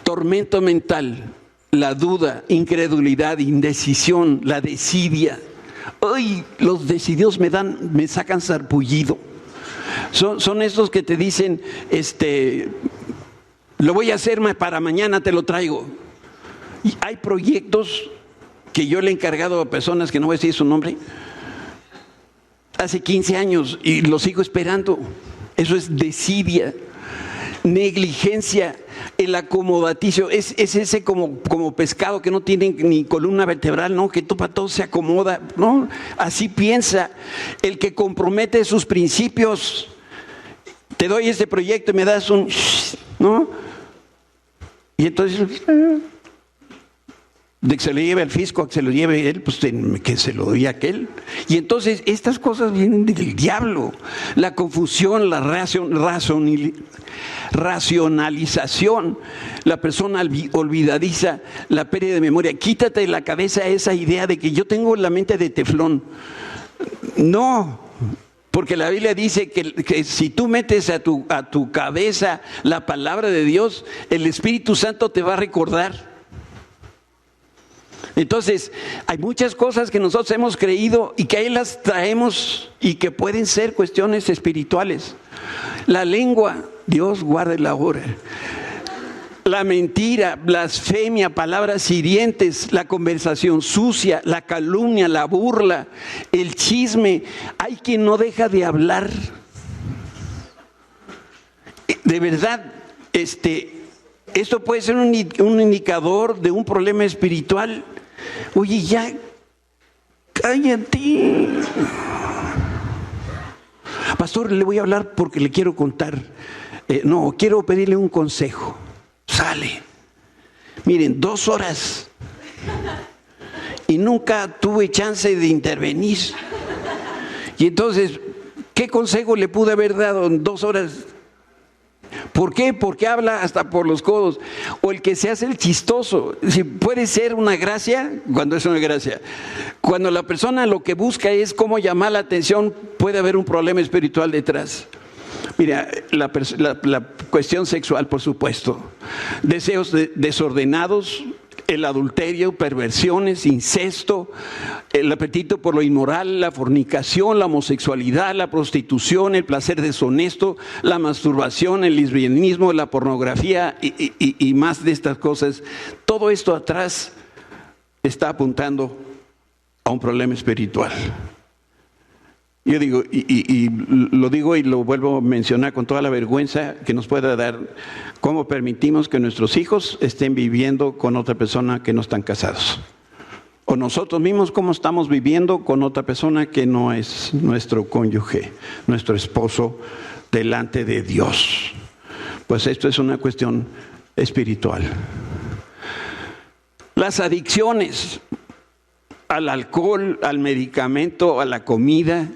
Tormento mental, la duda, incredulidad, indecisión, la desidia. Ay, los decididos me sacan sarpullido. Son estos que te dicen, lo voy a hacer para mañana, te lo traigo. Y hay proyectos que yo le he encargado a personas, que no voy a decir su nombre, hace 15 años y lo sigo esperando. Eso es desidia, negligencia, el acomodaticio, es ese como pescado que no tiene ni columna vertebral, ¿no? Que para todo se acomoda, ¿no? Así piensa el que compromete sus principios. Te doy este proyecto y me das un, ¿no? Y entonces, de que se lo lleve al fisco, que se lo lleve él, pues que se lo doy a aquel. Y entonces estas cosas vienen del diablo. La confusión, la racionalización, la persona olvidadiza, la pérdida de memoria. Quítate de la cabeza esa idea de que yo tengo la mente de teflón. No, porque la Biblia dice que si tú metes a tu cabeza la palabra de Dios, el Espíritu Santo te va a recordar. Entonces, hay muchas cosas que nosotros hemos creído y que ahí las traemos y que pueden ser cuestiones espirituales. La lengua, Dios guarde la hora. La mentira, blasfemia, palabras hirientes, la conversación sucia, la calumnia, la burla, el chisme. Hay quien no deja de hablar. De verdad, esto puede ser un indicador de un problema espiritual. Oye, ya, cállate. Pastor, le voy a hablar porque le quiero contar. No, quiero pedirle un consejo. Sale. Miren, 2 horas. Y nunca tuve chance de intervenir. Y entonces, ¿qué consejo le pude haber dado en 2 horas? ¿Por qué? Porque habla hasta por los codos. O el que se hace el chistoso. Si puede ser una gracia, cuando es una gracia. Cuando la persona lo que busca es cómo llamar la atención, puede haber un problema espiritual detrás. Mira, la cuestión sexual, por supuesto. Deseos desordenados, el adulterio, perversiones, incesto, el apetito por lo inmoral, la fornicación, la homosexualidad, la prostitución, el placer deshonesto, la masturbación, el lesbianismo, la pornografía y más de estas cosas. Todo esto atrás está apuntando a un problema espiritual. Yo digo, y lo digo y lo vuelvo a mencionar con toda la vergüenza que nos pueda dar, cómo permitimos que nuestros hijos estén viviendo con otra persona que no están casados. o nosotros mismos cómo estamos viviendo con otra persona que no es nuestro cónyuge, nuestro esposo delante de Dios. Pues esto es una cuestión espiritual. Las adicciones al alcohol, al medicamento, a la comida,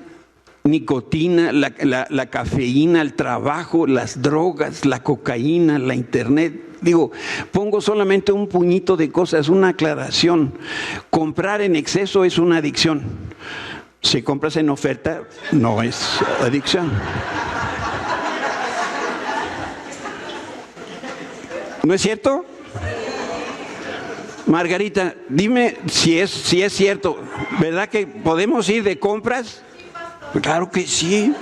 nicotina, la cafeína, el trabajo, las drogas, la cocaína, la internet. Digo, pongo solamente un puñito de cosas, una aclaración. Comprar en exceso es una adicción. Si compras en oferta, no es adicción. ¿No es cierto? Margarita, dime si es cierto. ¿Verdad que podemos ir de compras? Claro que sí.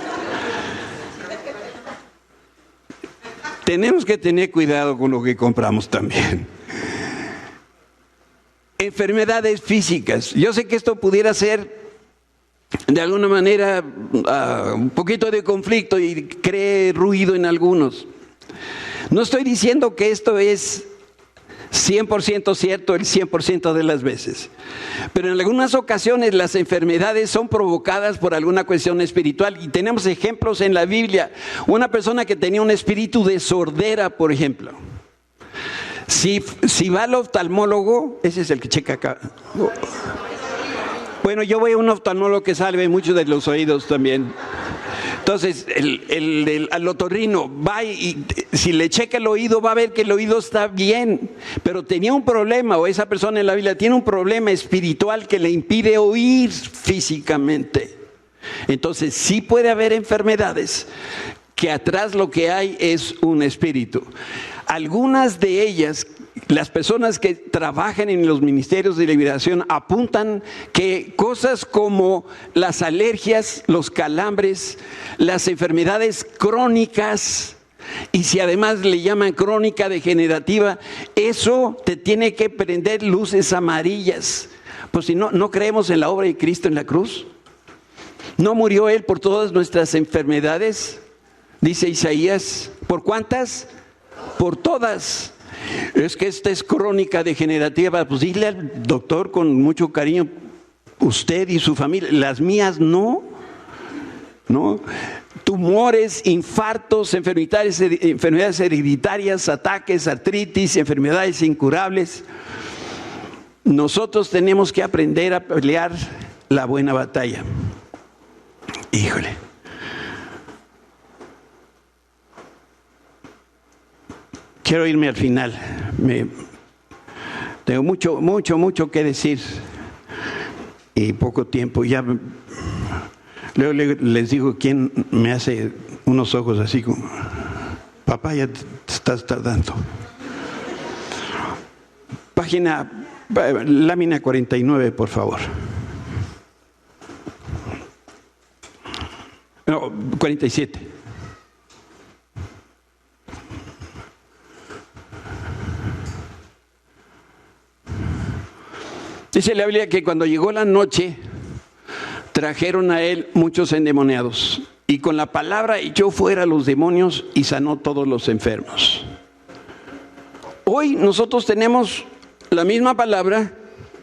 Tenemos que tener cuidado con lo que compramos también. Enfermedades físicas. Yo sé que esto pudiera ser de alguna manera un poquito de conflicto y cree ruido en algunos. No estoy diciendo que esto es 100% cierto el 100% de las veces. Pero en algunas ocasiones las enfermedades son provocadas por alguna cuestión espiritual. Y tenemos ejemplos en la Biblia. Una persona que tenía un espíritu de sordera, por ejemplo. Si va al oftalmólogo, ese es el que checa acá. Bueno, yo voy a un oftalmólogo que salve mucho de los oídos también. Entonces, al otorrino va y si le checa el oído va a ver que el oído está bien, pero tenía un problema, o esa persona en la Biblia tiene un problema espiritual que le impide oír físicamente. Entonces, sí puede haber enfermedades que atrás lo que hay es un espíritu. Algunas de ellas, las personas que trabajan en los ministerios de liberación apuntan que cosas como las alergias, los calambres, las enfermedades crónicas, y si además le llaman crónica degenerativa, eso te tiene que prender luces amarillas. Pues si no creemos en la obra de Cristo en la cruz, ¿no murió Él por todas nuestras enfermedades? Dice Isaías, ¿por cuántas? Por todas. Es que esta es crónica degenerativa. Pues dile al doctor con mucho cariño, usted y su familia, las mías no. Tumores, infartos, enfermedades hereditarias, ataques, artritis, enfermedades incurables. Nosotros tenemos que aprender a pelear la buena batalla. Híjole. Quiero irme al final. Tengo mucho que decir y poco tiempo. Ya luego les digo quién me hace unos ojos así como, papá, ya te estás tardando. Lámina 49, por favor. No, 47. Dice la Biblia que cuando llegó la noche, trajeron a él muchos endemoniados, y con la palabra echó fuera a los demonios y sanó todos los enfermos. Hoy nosotros tenemos la misma palabra.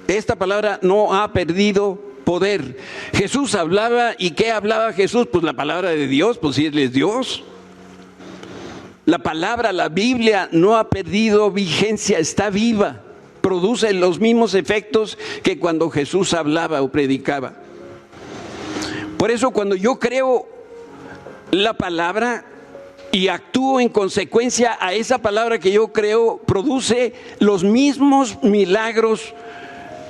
Esta palabra no ha perdido poder. Jesús hablaba, ¿y qué hablaba Jesús? Pues la palabra de Dios, pues si Él es Dios. La palabra, la Biblia no ha perdido vigencia, está viva. Produce los mismos efectos que cuando Jesús hablaba o predicaba. Por eso cuando yo creo la palabra y actúo en consecuencia a esa palabra que yo creo, produce los mismos milagros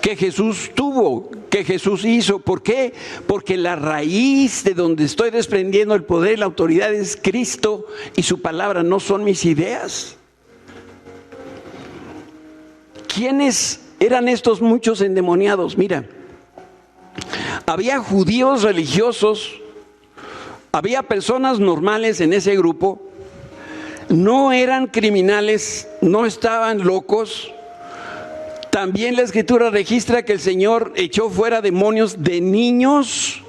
que Jesús tuvo, que Jesús hizo. ¿Por qué? Porque la raíz de donde estoy desprendiendo el poder, la autoridad es Cristo, y su palabra no son mis ideas. ¿Quiénes eran estos muchos endemoniados? Mira, había judíos religiosos, había personas normales en ese grupo, no eran criminales, no estaban locos. También la Escritura registra que el Señor echó fuera demonios de niños.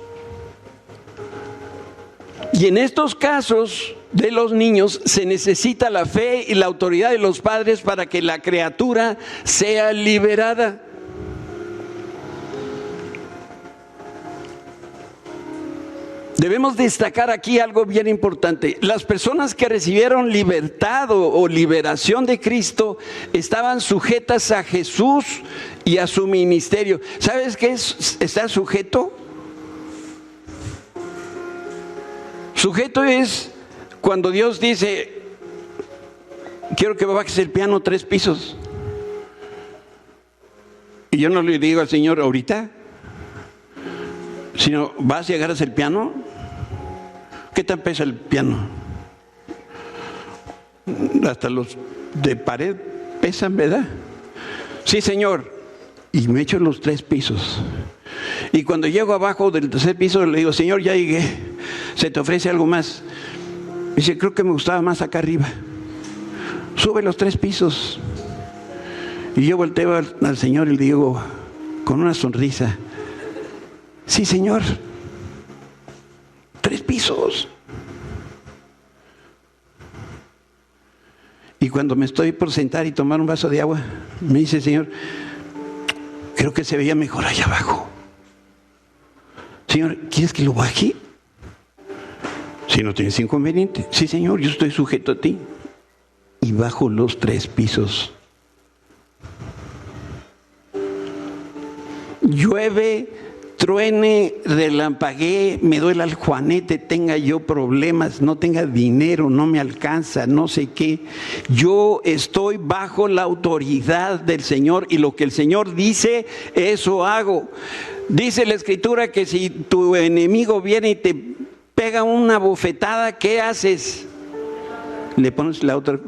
Y en estos casos de los niños se necesita la fe y la autoridad de los padres para que la criatura sea liberada. Debemos destacar aquí algo bien importante. Las personas que recibieron libertad o liberación de Cristo estaban sujetas a Jesús y a su ministerio. ¿Sabes qué es estar sujeto? Sujeto es cuando Dios dice: quiero que bajes el piano 3 pisos. Y yo no le digo al Señor ahorita, sino: ¿vas y agarras el piano? ¿Qué tan pesa el piano? Hasta los de pared pesan, ¿verdad? Sí, Señor. Y me echo los 3 pisos. Y cuando llego abajo del 3er piso le digo: Señor, ya llegué, ¿se te ofrece algo más? Dice: creo que me gustaba más acá arriba. Sube los 3 pisos. Y yo volteo al Señor y le digo con una sonrisa: sí, Señor, 3 pisos. Y cuando me estoy por sentar y tomar un vaso de agua, me dice: Señor, creo que se veía mejor allá abajo. Señor, ¿quieres que lo baje? Si no tienes inconveniente. Sí, Señor, yo estoy sujeto a ti. Y bajo los 3 pisos. Llueve, truene, relampaguee, me duele el juanete, tenga yo problemas, no tenga dinero, no me alcanza, no sé qué. Yo estoy bajo la autoridad del Señor y lo que el Señor dice, eso hago. Dice la Escritura que si tu enemigo viene y te pega una bofetada, ¿qué haces? Le pones la otra.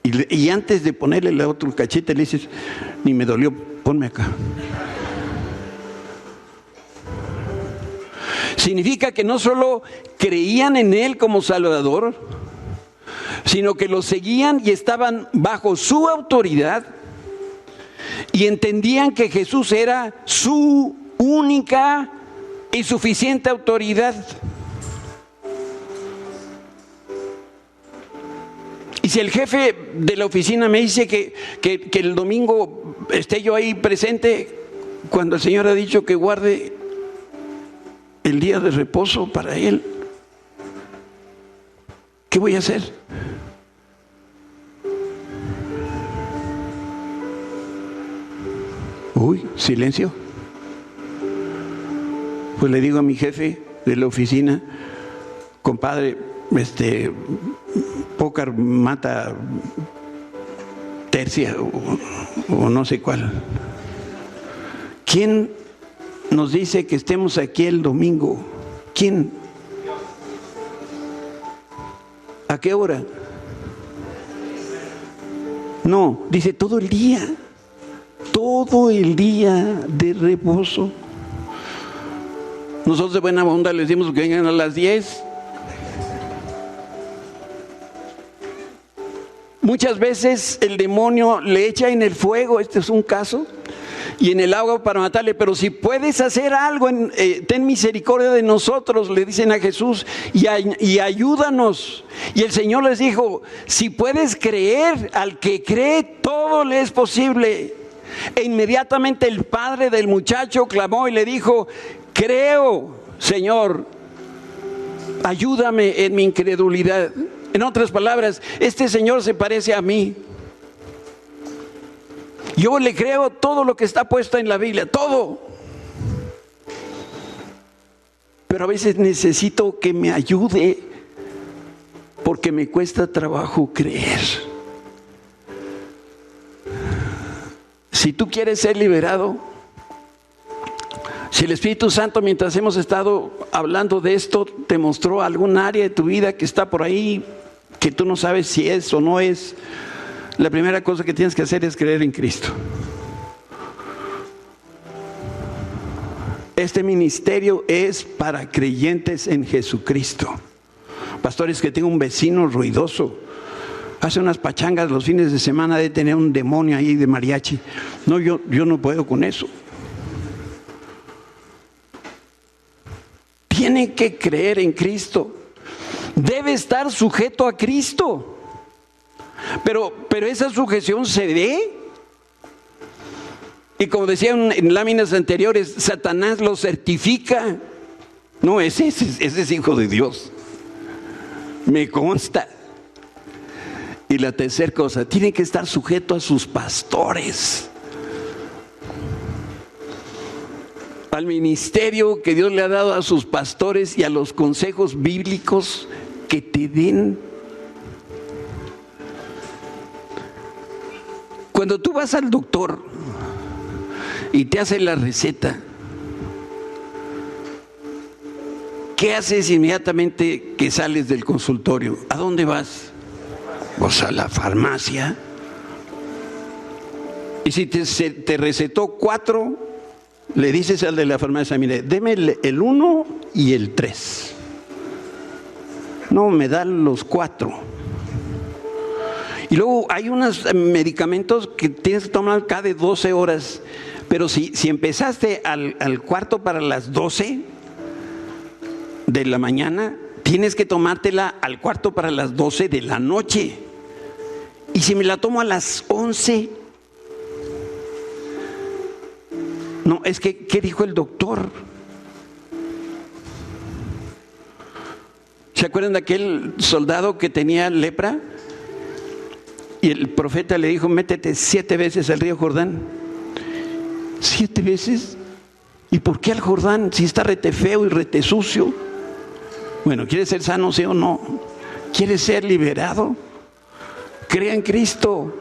Y antes de ponerle la otra cachete le dices: ni me dolió, ponme acá. Significa que no solo creían en Él como Salvador, sino que lo seguían y estaban bajo su autoridad y entendían que Jesús era su única y suficiente autoridad. Y si el jefe de la oficina me dice que el domingo esté yo ahí presente, cuando el Señor ha dicho que guarde el día de reposo para Él, ¿qué voy a hacer? Uy, silencio. Pues le digo a mi jefe de la oficina: compadre, pócar mata tercia o no sé cuál. ¿Quién nos dice que estemos aquí el domingo? ¿Quién? ¿A qué hora? No, dice todo el día de reposo. Nosotros de buena onda les decimos que vengan a las 10. Muchas veces el demonio le echa en el fuego, este es un caso, y en el agua para matarle. Pero si puedes hacer algo, ten misericordia de nosotros, le dicen a Jesús, y ayúdanos. Y el Señor les dijo: si puedes creer, al que cree todo le es posible. E inmediatamente el padre del muchacho clamó y le dijo: creo, Señor, ayúdame en mi incredulidad. En otras palabras, este señor se parece a mí. Yo le creo todo lo que está puesto en la Biblia, todo. Pero a veces necesito que me ayude porque me cuesta trabajo creer. Si tú quieres ser liberado, si el Espíritu Santo, mientras hemos estado hablando de esto, te mostró algún área de tu vida que está por ahí, que tú no sabes si es o no es, la primera cosa que tienes que hacer es creer en Cristo. Este ministerio es para creyentes en Jesucristo. Pastores, que tengo un vecino ruidoso, hace unas pachangas los fines de semana, de tener un demonio ahí de mariachi. No, yo no puedo con eso. Tiene que creer en Cristo. Debe estar sujeto a Cristo. Pero esa sujeción se ve. Y como decía en láminas anteriores, Satanás lo certifica. No, ese es hijo de Dios. Me consta. Y la tercera cosa, tiene que estar sujeto a sus pastores. Al ministerio que Dios le ha dado a sus pastores y a los consejos bíblicos que te den. Cuando tú vas al doctor y te hace la receta, ¿qué haces inmediatamente que sales del consultorio? ¿A dónde vas? Pues a la farmacia. Y si te recetó 4, le dices al de la farmacia, mire, deme el 1 y el 3. No, me dan los 4. Y luego hay unos medicamentos que tienes que tomar cada 12 horas. Pero si empezaste al cuarto para las 12 de la mañana, tienes que tomártela al cuarto para las 12 de la noche. Y si me la tomo a las 11... No, es que, ¿qué dijo el doctor? ¿Se acuerdan de aquel soldado que tenía lepra? Y el profeta le dijo, métete 7 veces al río Jordán. 7 veces. ¿Y por qué al Jordán? Si está rete feo y rete sucio. Bueno, ¿quieres ser sano, sí o no? ¿Quieres ser liberado? Crea en Cristo.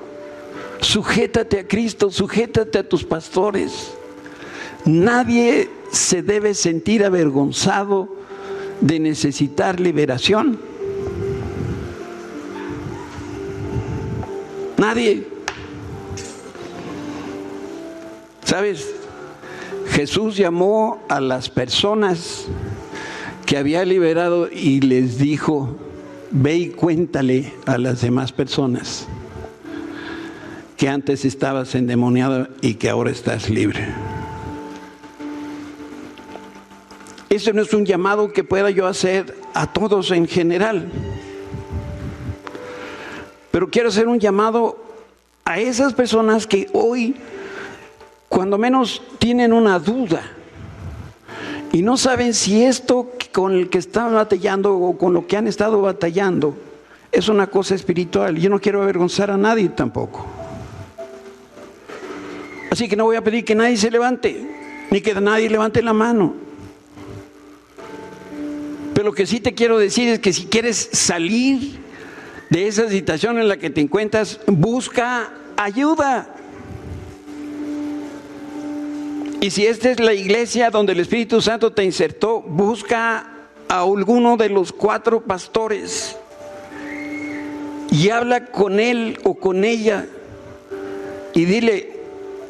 Sujétate a Cristo, sujétate a tus pastores. Nadie se debe sentir avergonzado de necesitar liberación. Nadie. ¿Sabes? Jesús llamó a las personas que había liberado y les dijo, ve y cuéntale a las demás personas que antes estabas endemoniado y que ahora estás libre. Eso no es un llamado que pueda yo hacer a todos en general. Pero quiero hacer un llamado a esas personas que hoy, cuando menos, tienen una duda y no saben si esto con el que están batallando o con lo que han estado batallando es una cosa espiritual. Yo no quiero avergonzar a nadie tampoco. Así que no voy a pedir que nadie se levante, ni que nadie levante la mano. Pero lo que sí te quiero decir es que si quieres salir de esa situación en la que te encuentras, busca ayuda. Y si esta es la iglesia donde el Espíritu Santo te insertó, busca a alguno de los 4 pastores y habla con él o con ella y dile,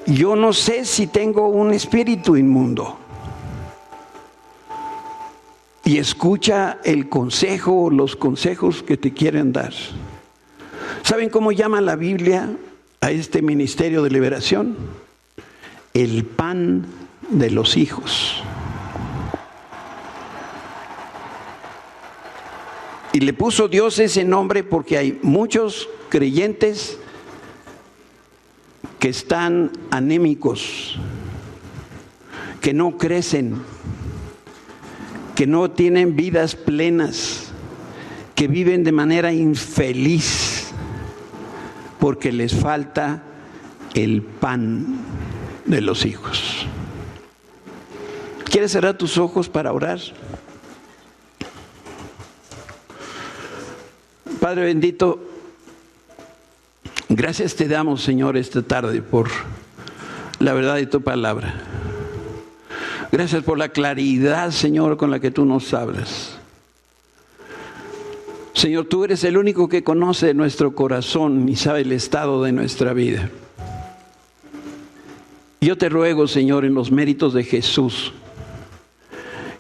yo no sé si tengo un espíritu inmundo. Y escucha el consejo o los consejos que te quieren dar. ¿Saben cómo llama la Biblia a este ministerio de liberación? El pan de los hijos. Y le puso Dios ese nombre porque hay muchos creyentes que están anémicos, que no crecen, que no tienen vidas plenas, que viven de manera infeliz porque les falta el pan de los hijos. ¿Quieres cerrar tus ojos para orar? Padre bendito, gracias te damos, Señor, esta tarde por la verdad de tu palabra. Gracias por la claridad, Señor, con la que tú nos hablas. Señor, tú eres el único que conoce nuestro corazón y sabe el estado de nuestra vida. Yo te ruego, Señor, en los méritos de Jesús,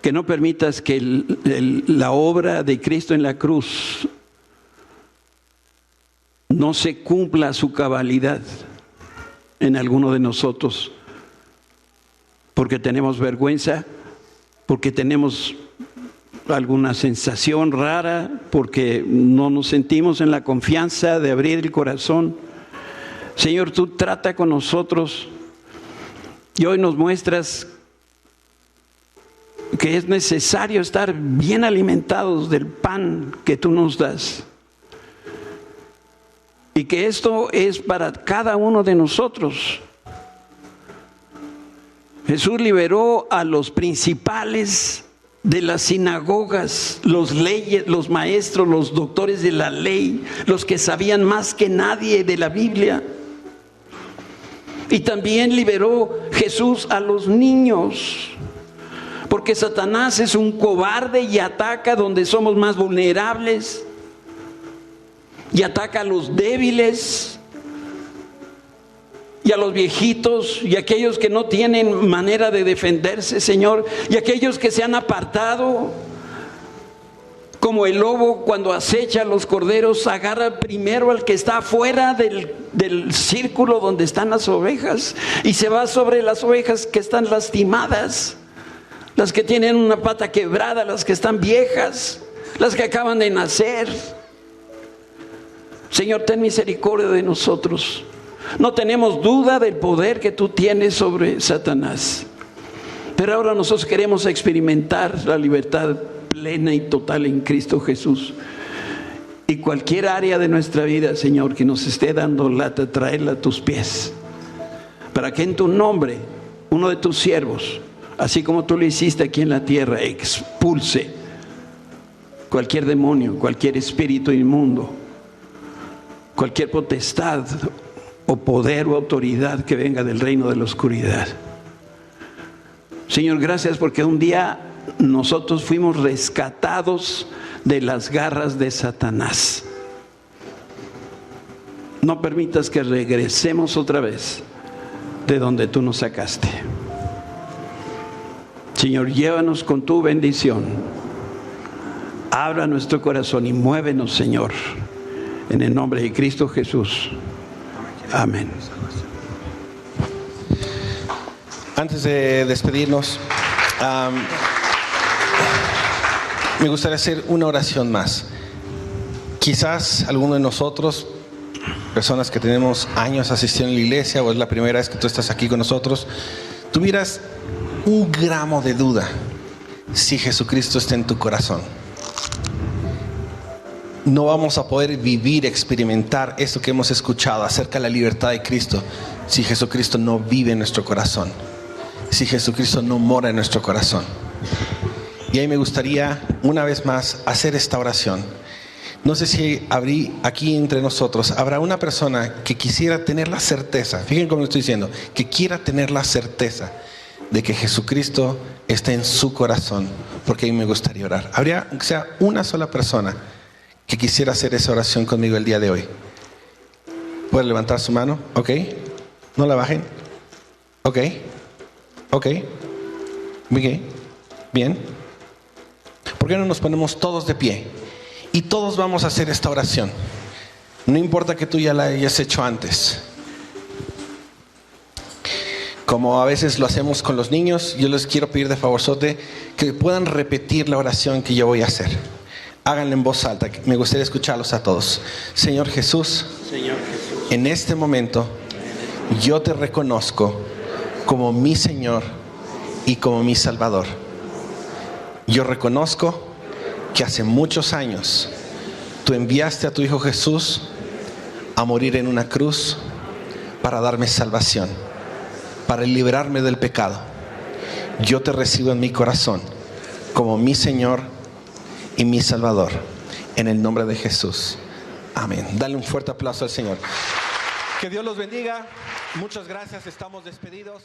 que no permitas que la obra de Cristo en la cruz no se cumpla a su cabalidad en alguno de nosotros, porque tenemos vergüenza, porque tenemos alguna sensación rara, porque no nos sentimos en la confianza de abrir el corazón. Señor, tú trata con nosotros y hoy nos muestras porque es necesario estar bien alimentados del pan que tú nos das. Y que esto es para cada uno de nosotros. Jesús liberó a los principales de las sinagogas, los maestros, los doctores de la ley, los que sabían más que nadie de la Biblia. Y también liberó Jesús a los niños, porque Satanás es un cobarde y ataca donde somos más vulnerables, y ataca a los débiles, y a los viejitos, y a aquellos que no tienen manera de defenderse, Señor, y a aquellos que se han apartado. Como el lobo cuando acecha a los corderos, agarra primero al que está afuera del círculo donde están las ovejas, y se va sobre las ovejas que están lastimadas, las que tienen una pata quebrada, las que están viejas, las que acaban de nacer. Señor, ten misericordia de nosotros. No tenemos duda del poder que tú tienes sobre Satanás, pero ahora nosotros queremos experimentar la libertad plena y total en Cristo Jesús. Y cualquier área de nuestra vida, Señor, que nos esté dando lata, traerla a tus pies, para que en tu nombre uno de tus siervos, así como tú lo hiciste aquí en la tierra, expulse cualquier demonio, cualquier espíritu inmundo, cualquier potestad o poder o autoridad que venga del reino de la oscuridad. Señor, gracias porque un día nosotros fuimos rescatados de las garras de Satanás. No permitas que regresemos otra vez de donde tú nos sacaste. Señor, llévanos con tu bendición. Abra nuestro corazón y muévenos, Señor, en el nombre de Cristo Jesús. Amén. Antes de despedirnos, me gustaría hacer una oración más. Quizás alguno de nosotros, personas que tenemos años asistiendo a la iglesia, o es la primera vez que tú estás aquí con nosotros, tuvieras un gramo de duda si Jesucristo está en tu corazón. No vamos a poder vivir, experimentar esto que hemos escuchado acerca de la libertad de Cristo si Jesucristo no vive en nuestro corazón, si Jesucristo no mora en nuestro corazón. Y ahí me gustaría una vez más hacer esta oración. No sé si aquí entre nosotros habrá una persona que quisiera tener la certeza, fíjense cómo lo estoy diciendo, que quiera tener la certeza de que Jesucristo está en su corazón, porque ahí me gustaría orar. Habría, aunque sea una sola persona que quisiera hacer esa oración conmigo el día de hoy. ¿Puede levantar su mano? ¿Ok? ¿No la bajen? ¿Ok? ¿Ok? Bien. ¿Por qué no nos ponemos todos de pie? Y todos vamos a hacer esta oración. No importa que tú ya la hayas hecho antes. Como a veces lo hacemos con los niños, yo les quiero pedir de favorzote que puedan repetir la oración que yo voy a hacer. Háganla en voz alta, me gustaría escucharlos a todos. Señor Jesús, en este momento yo te reconozco como mi Señor y como mi Salvador. Yo reconozco que hace muchos años tú enviaste a tu Hijo Jesús a morir en una cruz para darme salvación, para liberarme del pecado. Yo te recibo en mi corazón como mi Señor y mi Salvador, en el nombre de Jesús. Amén. Dale un fuerte aplauso al Señor. Que Dios los bendiga. Muchas gracias. Estamos despedidos.